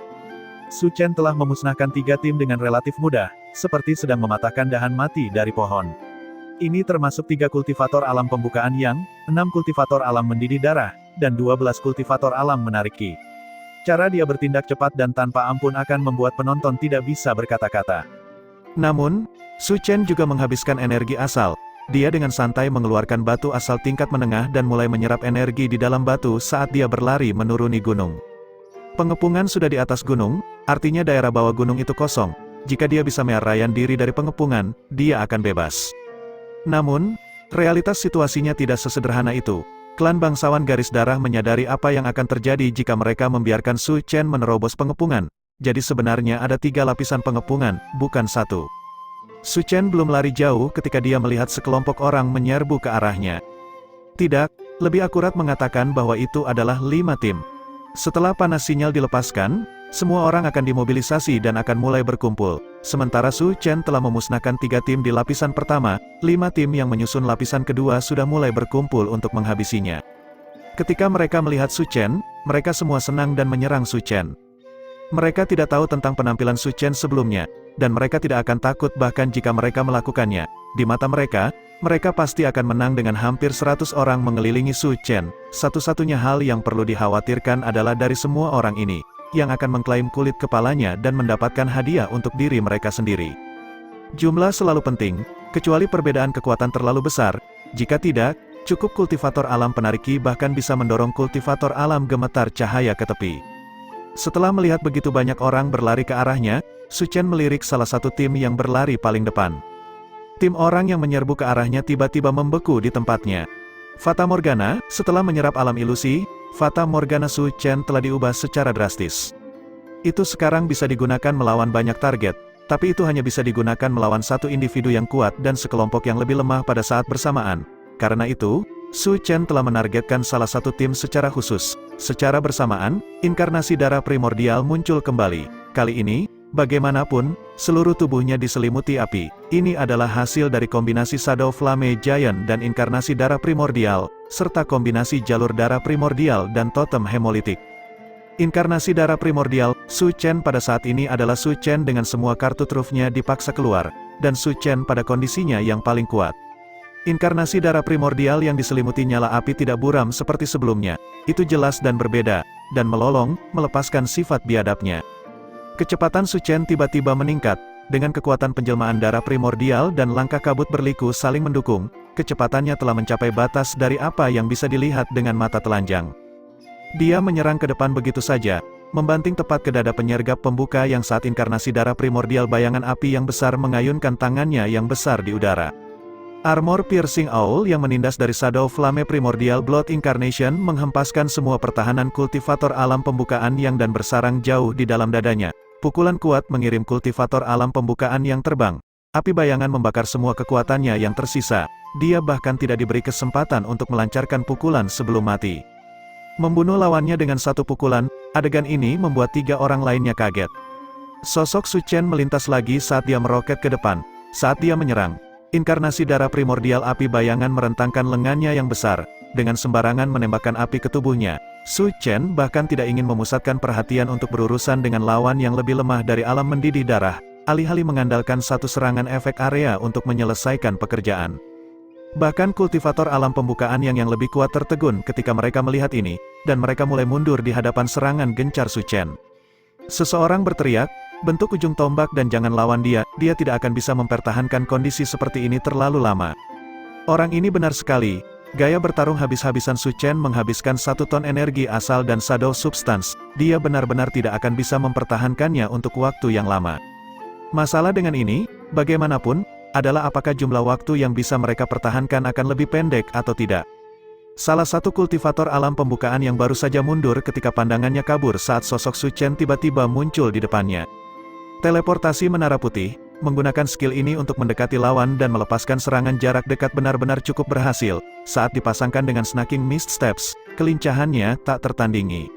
Su Chen telah memusnahkan 3 tim dengan relatif mudah, seperti sedang mematahkan dahan mati dari pohon. Ini termasuk 3 kultivator alam pembukaan yang, 6 kultivator alam mendidih darah, dan 12 kultivator alam menarik ki. Cara dia bertindak cepat dan tanpa ampun akan membuat penonton tidak bisa berkata-kata. Namun, Su Chen juga menghabiskan energi asal. Dia dengan santai mengeluarkan batu asal tingkat menengah dan mulai menyerap energi di dalam batu saat dia berlari menuruni gunung. Pengepungan sudah di atas gunung, artinya daerah bawah gunung itu kosong. Jika dia bisa melarikan diri dari pengepungan, dia akan bebas. Namun, realitas situasinya tidak sesederhana itu. Klan bangsawan garis darah menyadari apa yang akan terjadi jika mereka membiarkan Su Chen menerobos pengepungan. Jadi sebenarnya ada 3 lapisan pengepungan, bukan 1. Su Chen belum lari jauh ketika dia melihat sekelompok orang menyerbu ke arahnya. Tidak, lebih akurat mengatakan bahwa itu adalah 5 tim. Setelah panas sinyal dilepaskan, semua orang akan dimobilisasi dan akan mulai berkumpul. Sementara Su Chen telah memusnahkan 3 tim di lapisan pertama, 5 tim yang menyusun lapisan kedua sudah mulai berkumpul untuk menghabisinya. Ketika mereka melihat Su Chen, mereka semua senang dan menyerang Su Chen. Mereka tidak tahu tentang penampilan Su Chen sebelumnya, dan mereka tidak akan takut bahkan jika mereka melakukannya. Di mata mereka, mereka pasti akan menang dengan hampir 100 orang mengelilingi Su Chen. Satu-satunya hal yang perlu dikhawatirkan adalah dari semua orang ini, yang akan mengklaim kulit kepalanya dan mendapatkan hadiah untuk diri mereka sendiri. Jumlah selalu penting, kecuali perbedaan kekuatan terlalu besar. Jika tidak, cukup kultivator alam penarik ki bahkan bisa mendorong kultivator alam gemetar cahaya ke tepi. Setelah melihat begitu banyak orang berlari ke arahnya, Su Chen melirik salah satu tim yang berlari paling depan. Tim orang yang menyerbu ke arahnya tiba-tiba membeku di tempatnya. Fata Morgana, setelah menyerap alam ilusi, Fata Morgana Su Chen telah diubah secara drastis. Itu sekarang bisa digunakan melawan banyak target, tapi itu hanya bisa digunakan melawan satu individu yang kuat dan sekelompok yang lebih lemah pada saat bersamaan. Karena itu, Su Chen telah menargetkan salah satu tim secara khusus. Secara bersamaan, inkarnasi darah primordial muncul kembali. Kali ini, bagaimanapun, seluruh tubuhnya diselimuti api. Ini adalah hasil dari kombinasi Shadow Flame Giant dan inkarnasi darah primordial, serta kombinasi jalur darah primordial dan totem hemolitik. Inkarnasi darah primordial, Su Chen pada saat ini adalah Su Chen dengan semua kartu trufnya dipaksa keluar, dan Su Chen pada kondisinya yang paling kuat. Inkarnasi darah primordial yang diselimuti nyala api tidak buram seperti sebelumnya. Itu jelas dan berbeda, dan melolong, melepaskan sifat biadabnya. Kecepatan Su Chen tiba-tiba meningkat, dengan kekuatan penjelmaan darah primordial dan langkah kabut berliku saling mendukung, kecepatannya telah mencapai batas dari apa yang bisa dilihat dengan mata telanjang. Dia menyerang ke depan begitu saja, membanting tepat ke dada penyergap pembuka yang saat inkarnasi darah primordial bayangan api yang besar mengayunkan tangannya yang besar di udara. Armor Piercing Owl yang menindas dari Shadow Flame Primordial Blood Incarnation menghempaskan semua pertahanan kultivator alam pembukaan yang dan bersarang jauh di dalam dadanya. Pukulan kuat mengirim kultivator alam pembukaan yang terbang. Api bayangan membakar semua kekuatannya yang tersisa. Dia bahkan tidak diberi kesempatan untuk melancarkan pukulan sebelum mati. Membunuh lawannya dengan satu pukulan, adegan ini membuat 3 orang lainnya kaget. Sosok Su Chen melintas lagi saat dia meroket ke depan. Saat dia menyerang, inkarnasi darah primordial api bayangan merentangkan lengannya yang besar, dengan sembarangan menembakkan api ke tubuhnya. Su Chen bahkan tidak ingin memusatkan perhatian untuk berurusan dengan lawan yang lebih lemah dari alam mendidih darah, alih-alih mengandalkan satu serangan efek area untuk menyelesaikan pekerjaan. Bahkan kultivator alam pembukaan yang lebih kuat tertegun ketika mereka melihat ini, dan mereka mulai mundur di hadapan serangan gencar Su Chen. Seseorang berteriak, bentuk ujung tombak dan jangan lawan dia tidak akan bisa mempertahankan kondisi seperti ini terlalu lama. Orang ini benar sekali, gaya bertarung habis-habisan Su Chen menghabiskan 1 ton energi asal dan shadow substance, dia benar-benar tidak akan bisa mempertahankannya untuk waktu yang lama. Masalah dengan ini, bagaimanapun, adalah apakah jumlah waktu yang bisa mereka pertahankan akan lebih pendek atau tidak. Salah satu kultivator alam pembukaan yang baru saja mundur ketika pandangannya kabur saat sosok Su Chen tiba-tiba muncul di depannya. Teleportasi menara putih, menggunakan skill ini untuk mendekati lawan dan melepaskan serangan jarak dekat benar-benar cukup berhasil. Saat dipasangkan dengan Snaking Mist Steps, kelincahannya tak tertandingi.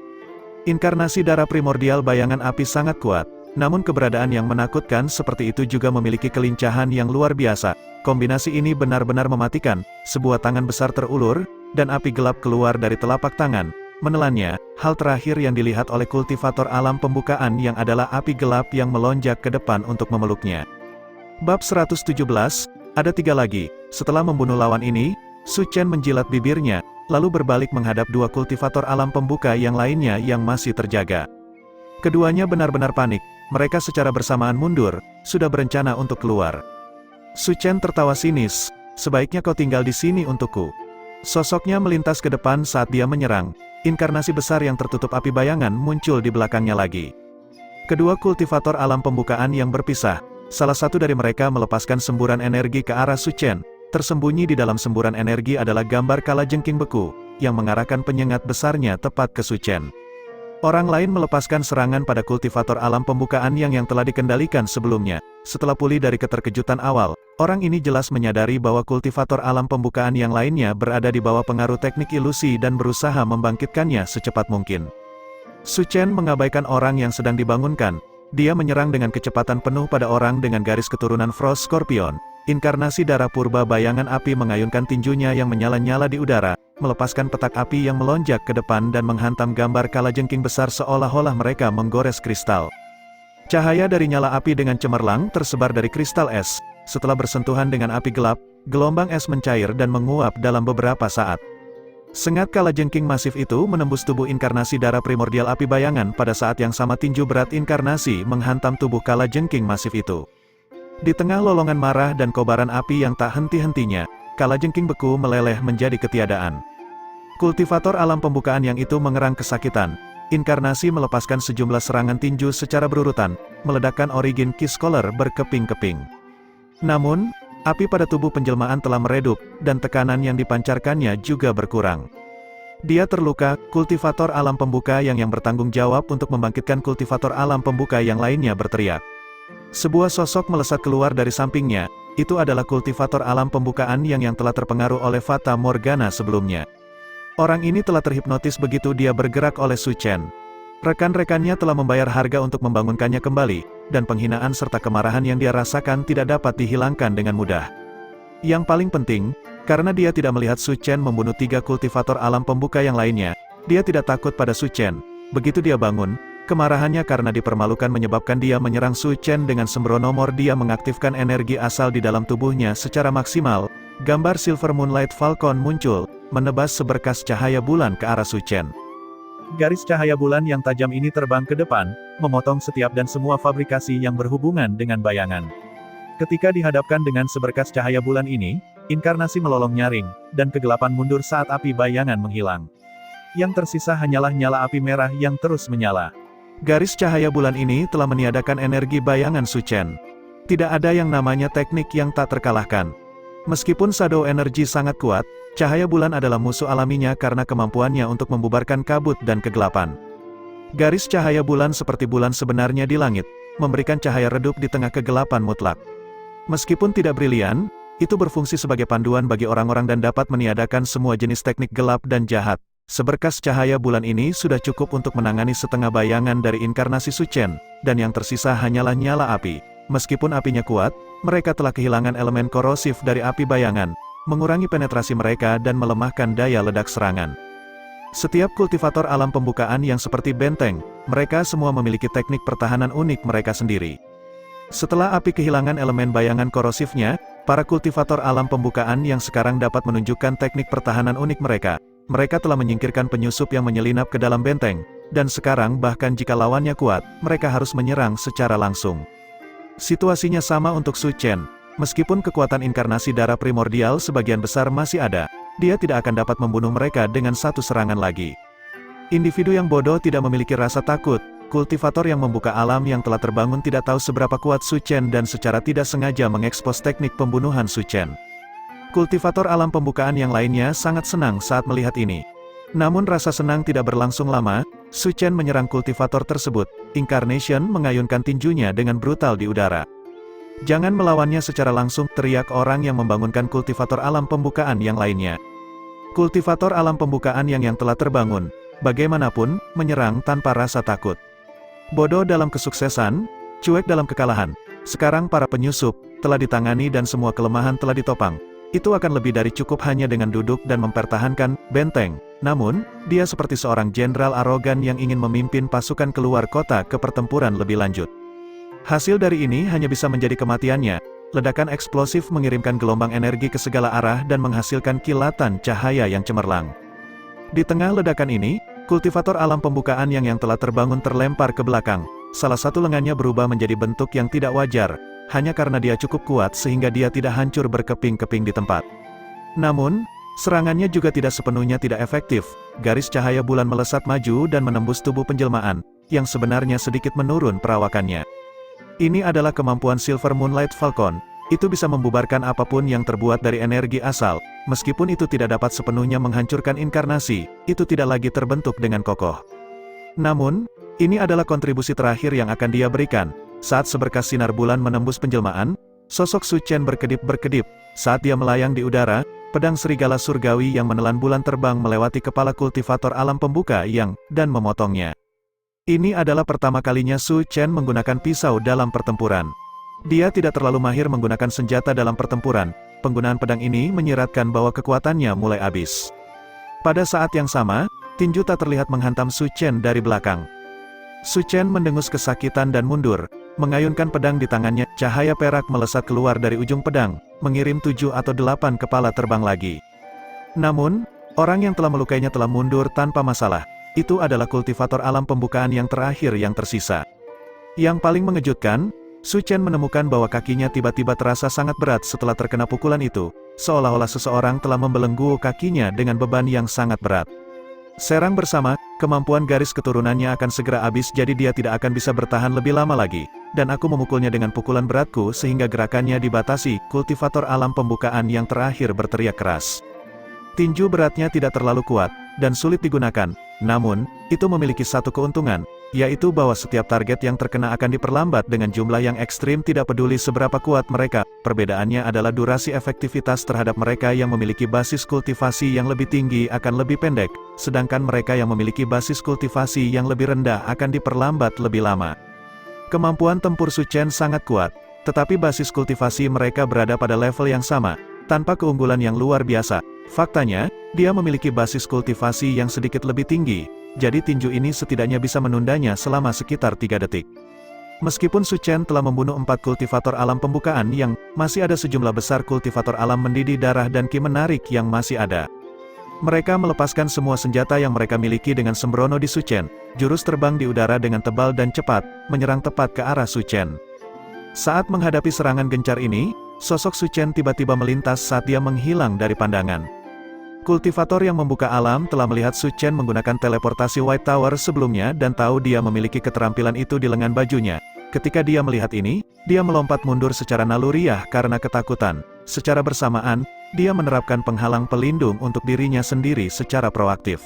Inkarnasi darah primordial bayangan api sangat kuat. Namun keberadaan yang menakutkan seperti itu juga memiliki kelincahan yang luar biasa. Kombinasi ini benar-benar mematikan. Sebuah tangan besar terulur, dan api gelap keluar dari telapak tangan, menelannya. Hal terakhir yang dilihat oleh kultivator alam pembukaan yang adalah api gelap yang melonjak ke depan untuk memeluknya. Bab 117, ada 3 lagi. Setelah membunuh lawan ini, Su Chen menjilat bibirnya, lalu berbalik menghadap 2 kultivator alam pembuka yang lainnya yang masih terjaga. Keduanya benar-benar panik. Mereka secara bersamaan mundur, sudah berencana untuk keluar. Su Chen tertawa sinis, sebaiknya kau tinggal di sini untukku. Sosoknya melintas ke depan saat dia menyerang. Inkarnasi besar yang tertutup api bayangan muncul di belakangnya lagi. Kedua kultivator alam pembukaan yang berpisah, salah satu dari mereka melepaskan semburan energi ke arah Su Chen. Tersembunyi di dalam semburan energi adalah gambar kalajengking beku, yang mengarahkan penyengat besarnya tepat ke Su Chen. Orang lain melepaskan serangan pada kultivator alam pembukaan yang telah dikendalikan sebelumnya. Setelah pulih dari keterkejutan awal, orang ini jelas menyadari bahwa kultivator alam pembukaan yang lainnya berada di bawah pengaruh teknik ilusi dan berusaha membangkitkannya secepat mungkin. Su Chen mengabaikan orang yang sedang dibangunkan. Dia menyerang dengan kecepatan penuh pada orang dengan garis keturunan Frost Scorpion. Inkarnasi darah purba bayangan api mengayunkan tinjunya yang menyala-nyala di udara, melepaskan petak api yang melonjak ke depan dan menghantam gambar kalajengking besar seolah-olah mereka menggores kristal. Cahaya dari nyala api dengan cemerlang tersebar dari kristal es. Setelah bersentuhan dengan api gelap, gelombang es mencair dan menguap dalam beberapa saat. Sengat kalajengking masif itu menembus tubuh inkarnasi darah primordial api bayangan pada saat yang sama tinju berat inkarnasi menghantam tubuh kalajengking masif itu. Di tengah lolongan marah dan kobaran api yang tak henti-hentinya, kalajengking beku meleleh menjadi ketiadaan. Kultivator alam pembukaan yang itu mengerang kesakitan. Inkarnasi melepaskan sejumlah serangan tinju secara berurutan, meledakkan Origin Key Scholar berkeping-keping. Namun, api pada tubuh penjelmaan telah meredup, dan tekanan yang dipancarkannya juga berkurang. Dia terluka, kultivator alam pembuka yang bertanggung jawab untuk membangkitkan kultivator alam pembuka yang lainnya berteriak. Sebuah sosok melesat keluar dari sampingnya, itu adalah kultivator alam pembukaan yang telah terpengaruh oleh Fata Morgana sebelumnya. Orang ini telah terhipnotis begitu dia bergerak oleh Su Chen. Rekan-rekannya telah membayar harga untuk membangunkannya kembali, dan penghinaan serta kemarahan yang dia rasakan tidak dapat dihilangkan dengan mudah. Yang paling penting, karena dia tidak melihat Su Chen membunuh 3 kultivator alam pembuka yang lainnya, dia tidak takut pada Su Chen. Begitu dia bangun, kemarahannya karena dipermalukan menyebabkan dia menyerang Su Chen dengan sembrono. Dia mengaktifkan energi asal di dalam tubuhnya secara maksimal. Gambar Silver Moonlight Falcon muncul, menebas seberkas cahaya bulan ke arah Su Chen. Garis cahaya bulan yang tajam ini terbang ke depan, memotong setiap dan semua fabrikasi yang berhubungan dengan bayangan. Ketika dihadapkan dengan seberkas cahaya bulan ini, inkarnasi melolong nyaring, dan kegelapan mundur saat api bayangan menghilang. Yang tersisa hanyalah nyala api merah yang terus menyala. Garis cahaya bulan ini telah meniadakan energi bayangan Su Chen. Tidak ada yang namanya teknik yang tak terkalahkan. Meskipun shadow energy sangat kuat, cahaya bulan adalah musuh alaminya karena kemampuannya untuk membubarkan kabut dan kegelapan. Garis cahaya bulan seperti bulan sebenarnya di langit, memberikan cahaya redup di tengah kegelapan mutlak. Meskipun tidak brilian, itu berfungsi sebagai panduan bagi orang-orang dan dapat meniadakan semua jenis teknik gelap dan jahat. Seberkas cahaya bulan ini sudah cukup untuk menangani setengah bayangan dari inkarnasi Su Chen, dan yang tersisa hanyalah nyala api. Meskipun apinya kuat, mereka telah kehilangan elemen korosif dari api bayangan, mengurangi penetrasi mereka dan melemahkan daya ledak serangan. Setiap kultivator alam pembukaan yang seperti benteng, mereka semua memiliki teknik pertahanan unik mereka sendiri. Setelah api kehilangan elemen bayangan korosifnya, para kultivator alam pembukaan yang sekarang dapat menunjukkan teknik pertahanan unik mereka. Mereka telah menyingkirkan penyusup yang menyelinap ke dalam benteng, dan sekarang bahkan jika lawannya kuat, mereka harus menyerang secara langsung. Situasinya sama untuk Su Chen. Meskipun kekuatan inkarnasi darah primordial sebagian besar masih ada, dia tidak akan dapat membunuh mereka dengan satu serangan lagi. Individu yang bodoh tidak memiliki rasa takut. Kultivator yang membuka alam yang telah terbangun tidak tahu seberapa kuat Su Chen dan secara tidak sengaja mengekspos teknik pembunuhan Su Chen. Kultivator alam pembukaan yang lainnya sangat senang saat melihat ini. Namun rasa senang tidak berlangsung lama, Su Chen menyerang kultivator tersebut. Incarnation mengayunkan tinjunya dengan brutal di udara. "Jangan melawannya secara langsung," teriak orang yang membangunkan kultivator alam pembukaan yang lainnya. Kultivator alam pembukaan yang telah terbangun, bagaimanapun, menyerang tanpa rasa takut. Bodoh dalam kesuksesan, cuek dalam kekalahan. Sekarang para penyusup telah ditangani dan semua kelemahan telah ditopang. Itu akan lebih dari cukup hanya dengan duduk dan mempertahankan benteng. Namun, dia seperti seorang jenderal arogan yang ingin memimpin pasukan keluar kota ke pertempuran lebih lanjut. Hasil dari ini hanya bisa menjadi kematiannya. Ledakan eksplosif mengirimkan gelombang energi ke segala arah dan menghasilkan kilatan cahaya yang cemerlang. Di tengah ledakan ini, kultivator alam pembukaan yang telah terbangun terlempar ke belakang. Salah satu lengannya berubah menjadi bentuk yang tidak wajar, hanya karena dia cukup kuat sehingga dia tidak hancur berkeping-keping di tempat. Namun, serangannya juga tidak sepenuhnya tidak efektif. Garis cahaya bulan melesat maju dan menembus tubuh penjelmaan, yang sebenarnya sedikit menurun perawakannya. Ini adalah kemampuan Silver Moonlight Falcon. Itu bisa membubarkan apapun yang terbuat dari energi asal. Meskipun itu tidak dapat sepenuhnya menghancurkan inkarnasi, itu tidak lagi terbentuk dengan kokoh. Namun, ini adalah kontribusi terakhir yang akan dia berikan. Saat seberkas sinar bulan menembus penjelmaan, sosok Su Chen berkedip-berkedip. Saat dia melayang di udara, pedang serigala surgawi yang menelan bulan terbang melewati kepala kultivator alam pembuka dan memotongnya. Ini adalah pertama kalinya Su Chen menggunakan pisau dalam pertempuran. Dia tidak terlalu mahir menggunakan senjata dalam pertempuran. Penggunaan pedang ini menyiratkan bahwa kekuatannya mulai habis. Pada saat yang sama, tinju tak terlihat menghantam Su Chen dari belakang. Su Chen mendengus kesakitan dan mundur, mengayunkan pedang di tangannya. Cahaya perak melesat keluar dari ujung pedang, mengirim 7 atau 8 kepala terbang lagi. Namun, orang yang telah melukainya telah mundur tanpa masalah. Itu adalah kultivator alam pembukaan yang terakhir yang tersisa. Yang paling mengejutkan, Su Chen menemukan bahwa kakinya tiba-tiba terasa sangat berat setelah terkena pukulan itu, seolah-olah seseorang telah membelenggu kakinya dengan beban yang sangat berat. Serang bersama, kemampuan garis keturunannya akan segera habis jadi dia tidak akan bisa bertahan lebih lama lagi, dan aku memukulnya dengan pukulan beratku sehingga gerakannya dibatasi. Kultivator alam pembukaan yang terakhir berteriak keras. Tinju beratnya tidak terlalu kuat, dan sulit digunakan. Namun, itu memiliki satu keuntungan, yaitu bahwa setiap target yang terkena akan diperlambat dengan jumlah yang ekstrim tidak peduli seberapa kuat mereka. Perbedaannya adalah durasi efektivitas terhadap mereka yang memiliki basis kultivasi yang lebih tinggi akan lebih pendek, sedangkan mereka yang memiliki basis kultivasi yang lebih rendah akan diperlambat lebih lama. Kemampuan tempur Su Chen sangat kuat, tetapi basis kultivasi mereka berada pada level yang sama, tanpa keunggulan yang luar biasa. Faktanya, dia memiliki basis kultivasi yang sedikit lebih tinggi, jadi tinju ini setidaknya bisa menundanya selama sekitar 3 detik. Meskipun Su Chen telah membunuh 4 kultivator alam pembukaan yang, masih ada sejumlah besar kultivator alam mendidih darah dan ki menarik yang masih ada. Mereka melepaskan semua senjata yang mereka miliki dengan sembrono di Su Chen, jurus terbang di udara dengan tebal dan cepat, menyerang tepat ke arah Su Chen. Saat menghadapi serangan gencar ini, sosok Su Chen tiba-tiba melintas saat dia menghilang dari pandangan. Kultivator yang membuka alam telah melihat Su Chen menggunakan teleportasi White Tower sebelumnya dan tahu dia memiliki keterampilan itu di lengan bajunya. Ketika dia melihat ini, dia melompat mundur secara naluriah karena ketakutan. Secara bersamaan, dia menerapkan penghalang pelindung untuk dirinya sendiri secara proaktif.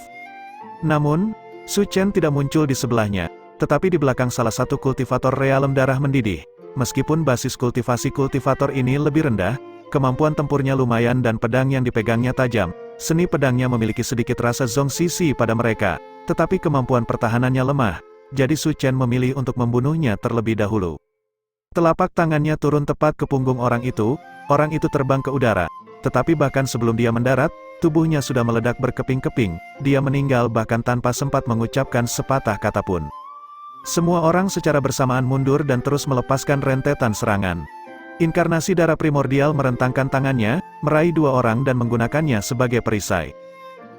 Namun, Su Chen tidak muncul di sebelahnya, tetapi di belakang salah satu kultivator realem darah mendidih. Meskipun basis kultivasi kultivator ini lebih rendah, kemampuan tempurnya lumayan dan pedang yang dipegangnya tajam. Seni pedangnya memiliki sedikit rasa Zhong Sisi pada mereka, tetapi kemampuan pertahanannya lemah, jadi Su Chen memilih untuk membunuhnya terlebih dahulu. Telapak tangannya turun tepat ke punggung orang itu terbang ke udara, tetapi bahkan sebelum dia mendarat, tubuhnya sudah meledak berkeping-keping, dia meninggal bahkan tanpa sempat mengucapkan sepatah kata pun. Semua orang secara bersamaan mundur dan terus melepaskan rentetan serangan. Inkarnasi darah primordial merentangkan tangannya, meraih 2 orang dan menggunakannya sebagai perisai.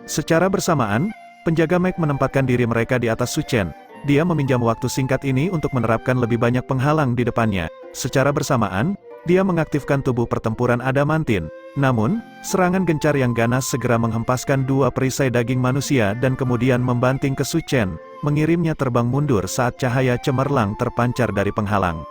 Secara bersamaan, penjaga Meg menempatkan diri mereka di atas Su Chen. Dia meminjam waktu singkat ini untuk menerapkan lebih banyak penghalang di depannya. Secara bersamaan, dia mengaktifkan tubuh pertempuran adamantin. Namun, serangan gencar yang ganas segera menghempaskan 2 perisai daging manusia dan kemudian membanting ke Su Chen, mengirimnya terbang mundur saat cahaya cemerlang terpancar dari penghalang.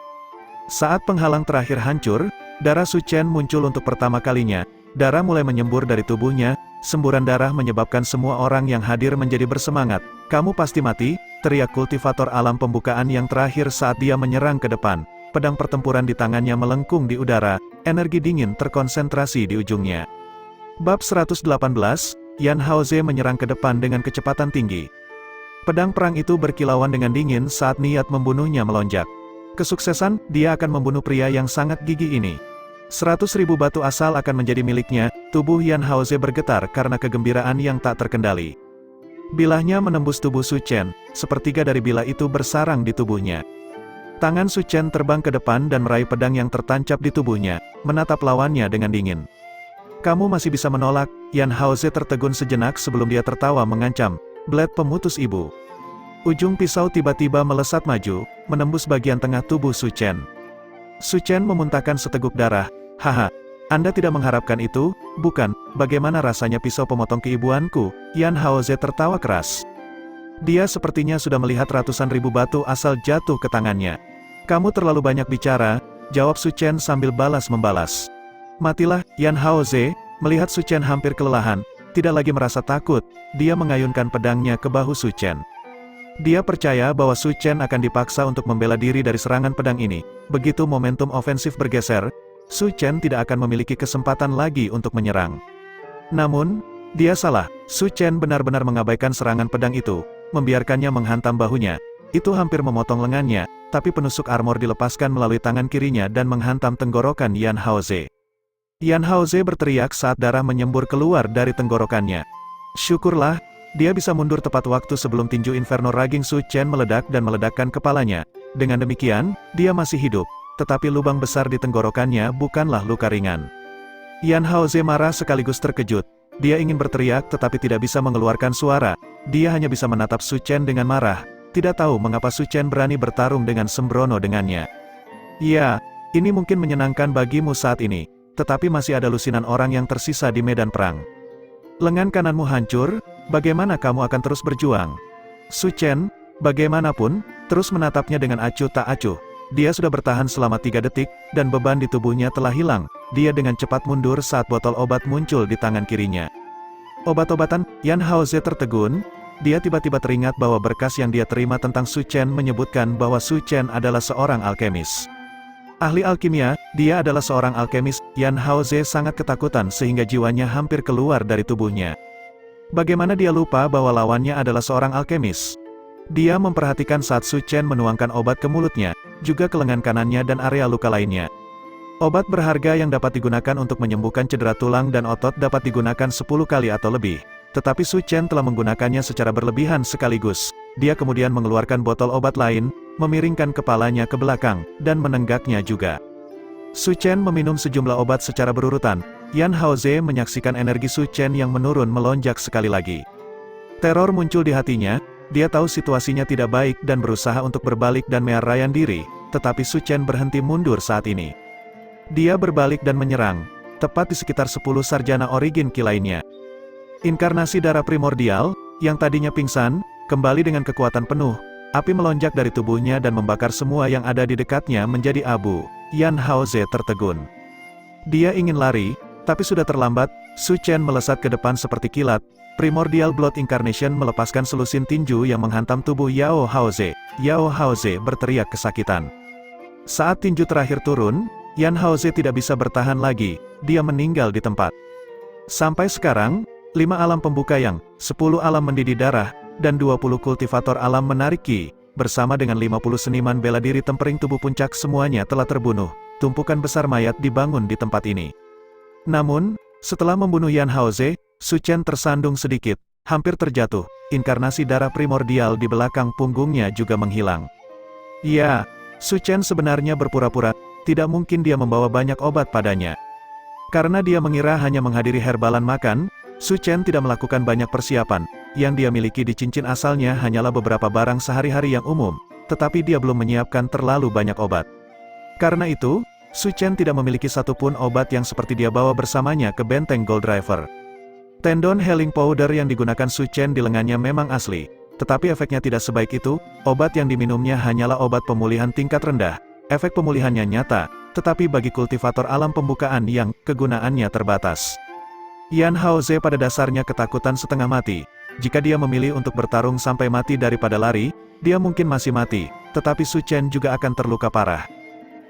Saat penghalang terakhir hancur, darah Su Chen muncul untuk pertama kalinya. Darah mulai menyembur dari tubuhnya, semburan darah menyebabkan semua orang yang hadir menjadi bersemangat. "Kamu pasti mati," teriak kultivator alam pembukaan yang terakhir saat dia menyerang ke depan. Pedang pertempuran di tangannya melengkung di udara, energi dingin terkonsentrasi di ujungnya. Bab 118, Yan Haoze menyerang ke depan dengan kecepatan tinggi. Pedang perang itu berkilauan dengan dingin saat niat membunuhnya melonjak. Kesuksesan, dia akan membunuh pria yang sangat gigih ini. 100.000 batu asal akan menjadi miliknya. Tubuh Yan Haoze bergetar karena kegembiraan yang tak terkendali. Bilahnya menembus tubuh Su Chen, sepertiga dari bilah itu bersarang di tubuhnya. Tangan Su Chen terbang ke depan dan meraih pedang yang tertancap di tubuhnya, menatap lawannya dengan dingin. "Kamu masih bisa menolak?" Yan Haoze tertegun sejenak sebelum dia tertawa mengancam, "Blade pemutus ibu." Ujung pisau tiba-tiba melesat maju, menembus bagian tengah tubuh Su Chen. Su Chen memuntahkan seteguk darah. "Haha, Anda tidak mengharapkan itu, bukan? Bagaimana rasanya pisau pemotong keibuanku?" Yan Haoze tertawa keras. Dia sepertinya sudah melihat ratusan ribu batu asal jatuh ke tangannya. "Kamu terlalu banyak bicara," jawab Su Chen sambil balas-membalas. "Matilah." Yan Haoze, melihat Su Chen hampir kelelahan, tidak lagi merasa takut, dia mengayunkan pedangnya ke bahu Su Chen. Dia percaya bahwa Su Chen akan dipaksa untuk membela diri dari serangan pedang ini. Begitu momentum ofensif bergeser, Su Chen tidak akan memiliki kesempatan lagi untuk menyerang. Namun, dia salah. Su Chen benar-benar mengabaikan serangan pedang itu, membiarkannya menghantam bahunya. Itu hampir memotong lengannya, tapi penusuk armor dilepaskan melalui tangan kirinya dan menghantam tenggorokan Yan Haoze. Yan Haoze berteriak saat darah menyembur keluar dari tenggorokannya. Syukurlah, dia bisa mundur tepat waktu sebelum tinju Inferno Raging Su Chen meledak dan meledakkan kepalanya. Dengan demikian, dia masih hidup, tetapi lubang besar di tenggorokannya bukanlah luka ringan. Yan Haoze marah sekaligus terkejut. Dia ingin berteriak tetapi tidak bisa mengeluarkan suara. Dia hanya bisa menatap Su Chen dengan marah, tidak tahu mengapa Su Chen berani bertarung dengan sembrono dengannya. "Ya, ini mungkin menyenangkan bagimu saat ini, tetapi masih ada lusinan orang yang tersisa di medan perang. Lengan kananmu hancur, bagaimana kamu akan terus berjuang?" Su Chen, bagaimanapun, terus menatapnya dengan acuh tak acuh. Dia sudah bertahan selama 3 detik, dan beban di tubuhnya telah hilang. Dia dengan cepat mundur saat botol obat muncul di tangan kirinya. Obat-obatan, Yan Haoze tertegun. Dia tiba-tiba teringat bahwa berkas yang dia terima tentang Su Chen menyebutkan bahwa Su Chen adalah seorang alkemis. Ahli alkimia, dia adalah seorang alkemis. Yan Haoze sangat ketakutan sehingga jiwanya hampir keluar dari tubuhnya. Bagaimana dia lupa bahwa lawannya adalah seorang alkemis? Dia memperhatikan saat Su Chen menuangkan obat ke mulutnya, juga ke lengan kanannya dan area luka lainnya. Obat berharga yang dapat digunakan untuk menyembuhkan cedera tulang dan otot dapat digunakan 10 kali atau lebih. Tetapi Su Chen telah menggunakannya secara berlebihan sekaligus. Dia kemudian mengeluarkan botol obat lain, memiringkan kepalanya ke belakang, dan menenggaknya juga. Su Chen meminum sejumlah obat secara berurutan. Yan Haoze menyaksikan energi Su Chen yang menurun melonjak sekali lagi. Teror muncul di hatinya, dia tahu situasinya tidak baik dan berusaha untuk berbalik dan menyerahkan diri, tetapi Su Chen berhenti mundur saat ini. Dia berbalik dan menyerang, tepat di sekitar 10 sarjana origin Qi lainnya. Inkarnasi darah primordial, yang tadinya pingsan, kembali dengan kekuatan penuh. Api melonjak dari tubuhnya dan membakar semua yang ada di dekatnya menjadi abu. Yan Haoze tertegun. Dia ingin lari, tapi sudah terlambat. Su Chen melesat ke depan seperti kilat. Primordial Blood Incarnation melepaskan selusin tinju yang menghantam tubuh Yao Haoze. Yao Haoze berteriak kesakitan. Saat tinju terakhir turun, Yan Haoze tidak bisa bertahan lagi. Dia meninggal di tempat. Sampai sekarang, 5 alam pembuka yang, 10 alam mendidih darah, dan 20 kultivator alam menarik Qi, bersama dengan 50 seniman bela diri tempering tubuh puncak semuanya telah terbunuh. Tumpukan besar mayat dibangun di tempat ini. Namun, setelah membunuh Yan Haoze, Su Chen tersandung sedikit, hampir terjatuh. Inkarnasi darah primordial di belakang punggungnya juga menghilang. Ya, Su Chen sebenarnya berpura-pura, tidak mungkin dia membawa banyak obat padanya. Karena dia mengira hanya menghadiri herbalan makan, Su Chen tidak melakukan banyak persiapan. Yang dia miliki di cincin asalnya hanyalah beberapa barang sehari-hari yang umum, tetapi dia belum menyiapkan terlalu banyak obat. Karena itu, Su Chen tidak memiliki satupun obat yang seperti dia bawa bersamanya ke benteng Gold Driver. Tendon healing powder yang digunakan Su Chen di lengannya memang asli, tetapi efeknya tidak sebaik itu. Obat yang diminumnya hanyalah obat pemulihan tingkat rendah. Efek pemulihannya nyata, tetapi bagi kultivator alam pembukaan yang kegunaannya terbatas. Yan Haoze pada dasarnya ketakutan setengah mati. Jika dia memilih untuk bertarung sampai mati daripada lari, dia mungkin masih mati, tetapi Su Chen juga akan terluka parah.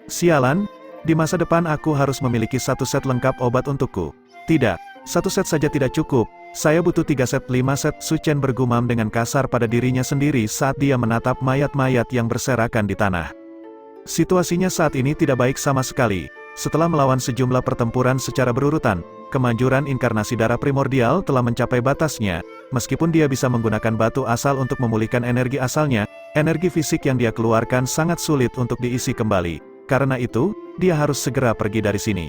Sialan, di masa depan aku harus memiliki 1 set lengkap obat untukku. Tidak, 1 set saja tidak cukup, saya butuh 3 set 5 set. Su Chen bergumam dengan kasar pada dirinya sendiri saat dia menatap mayat-mayat yang berserakan di tanah. Situasinya saat ini tidak baik sama sekali. Setelah melawan sejumlah pertempuran secara berurutan, kemanjuran inkarnasi darah primordial telah mencapai batasnya. Meskipun dia bisa menggunakan batu asal untuk memulihkan energi asalnya, energi fisik yang dia keluarkan sangat sulit untuk diisi kembali. Karena itu, dia harus segera pergi dari sini.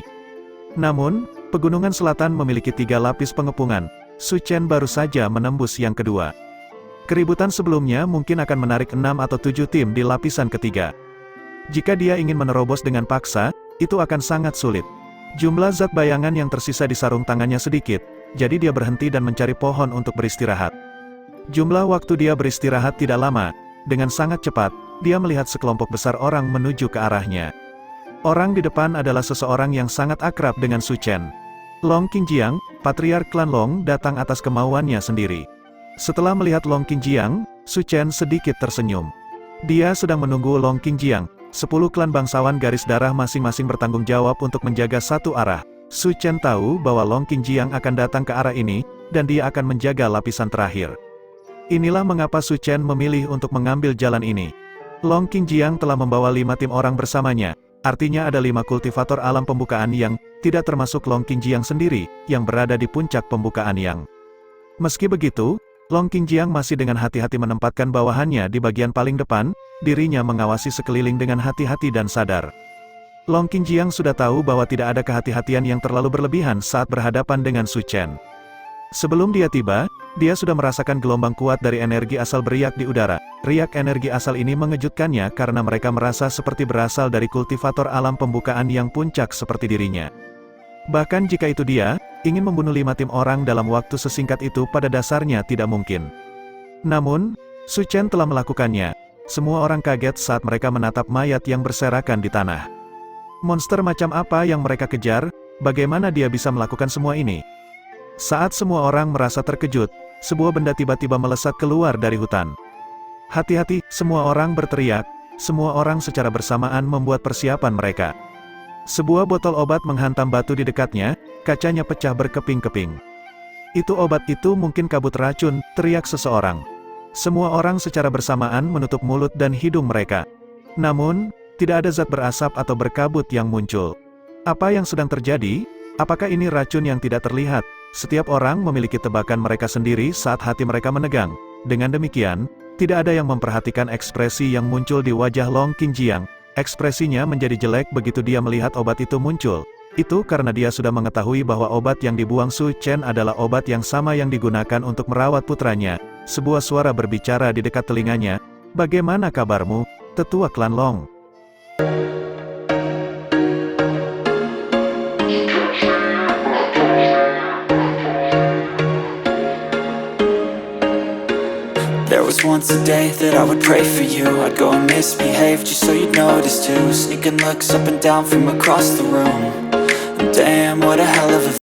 Namun, pegunungan selatan memiliki 3 lapis pengepungan. Su Chen baru saja menembus yang kedua. Keributan sebelumnya mungkin akan menarik 6 atau 7 tim di lapisan ketiga. Jika dia ingin menerobos dengan paksa, itu akan sangat sulit. Jumlah zat bayangan yang tersisa di sarung tangannya sedikit, jadi dia berhenti dan mencari pohon untuk beristirahat. Jumlah waktu dia beristirahat tidak lama. Dengan sangat cepat, dia melihat sekelompok besar orang menuju ke arahnya. Orang di depan adalah seseorang yang sangat akrab dengan Su Chen. Long Qingjiang, patriark klan Long, datang atas kemauannya sendiri. Setelah melihat Long Qingjiang, Su Chen sedikit tersenyum. Dia sedang menunggu Long Qingjiang. 10 klan bangsawan garis darah masing-masing bertanggung jawab untuk menjaga satu arah. Su Chen tahu bahwa Long Qingjiang akan datang ke arah ini, dan dia akan menjaga lapisan terakhir. Inilah mengapa Su Chen memilih untuk mengambil jalan ini. Long Qingjiang telah membawa 5 tim orang bersamanya, artinya ada 5 kultivator alam pembukaan yang, tidak termasuk Long Qingjiang sendiri, yang berada di puncak pembukaan yang. Meski begitu, Long Qingjiang masih dengan hati-hati menempatkan bawahannya di bagian paling depan, dirinya mengawasi sekeliling dengan hati-hati dan sadar. Long Qingjiang sudah tahu bahwa tidak ada kehati-hatian yang terlalu berlebihan saat berhadapan dengan Su Chen. Sebelum dia tiba, dia sudah merasakan gelombang kuat dari energi asal beriak di udara. Riak energi asal ini mengejutkannya karena mereka merasa seperti berasal dari kultivator alam pembukaan yang puncak seperti dirinya. Bahkan jika itu dia, ingin membunuh 5 tim orang dalam waktu sesingkat itu pada dasarnya tidak mungkin. Namun, Su Chen telah melakukannya. Semua orang kaget saat mereka menatap mayat yang berserakan di tanah. Monster macam apa yang mereka kejar? Bagaimana dia bisa melakukan semua ini? Saat semua orang merasa terkejut, sebuah benda tiba-tiba melesat keluar dari hutan. Hati-hati, semua orang berteriak, semua orang secara bersamaan membuat persiapan mereka. Sebuah botol obat menghantam batu di dekatnya, kacanya pecah berkeping-keping. Itu obat itu mungkin kabut racun, teriak seseorang. Semua orang secara bersamaan menutup mulut dan hidung mereka. Namun, tidak ada zat berasap atau berkabut yang muncul. Apa yang sedang terjadi? Apakah ini racun yang tidak terlihat? Setiap orang memiliki tebakan mereka sendiri saat hati mereka menegang. Dengan demikian, tidak ada yang memperhatikan ekspresi yang muncul di wajah Long Qingjiang. Ekspresinya menjadi jelek begitu dia melihat obat itu muncul. Itu karena dia sudah mengetahui bahwa obat yang dibuang Su Chen adalah obat yang sama yang digunakan untuk merawat putranya. Sebuah suara berbicara di dekat telinganya. "Bagaimana kabarmu, tetua klan Long?" There was once a day that I would pray for you. I'd go and misbehave just so you'd notice too. Sneaking looks up and down from across the room. Damn, what a hell of a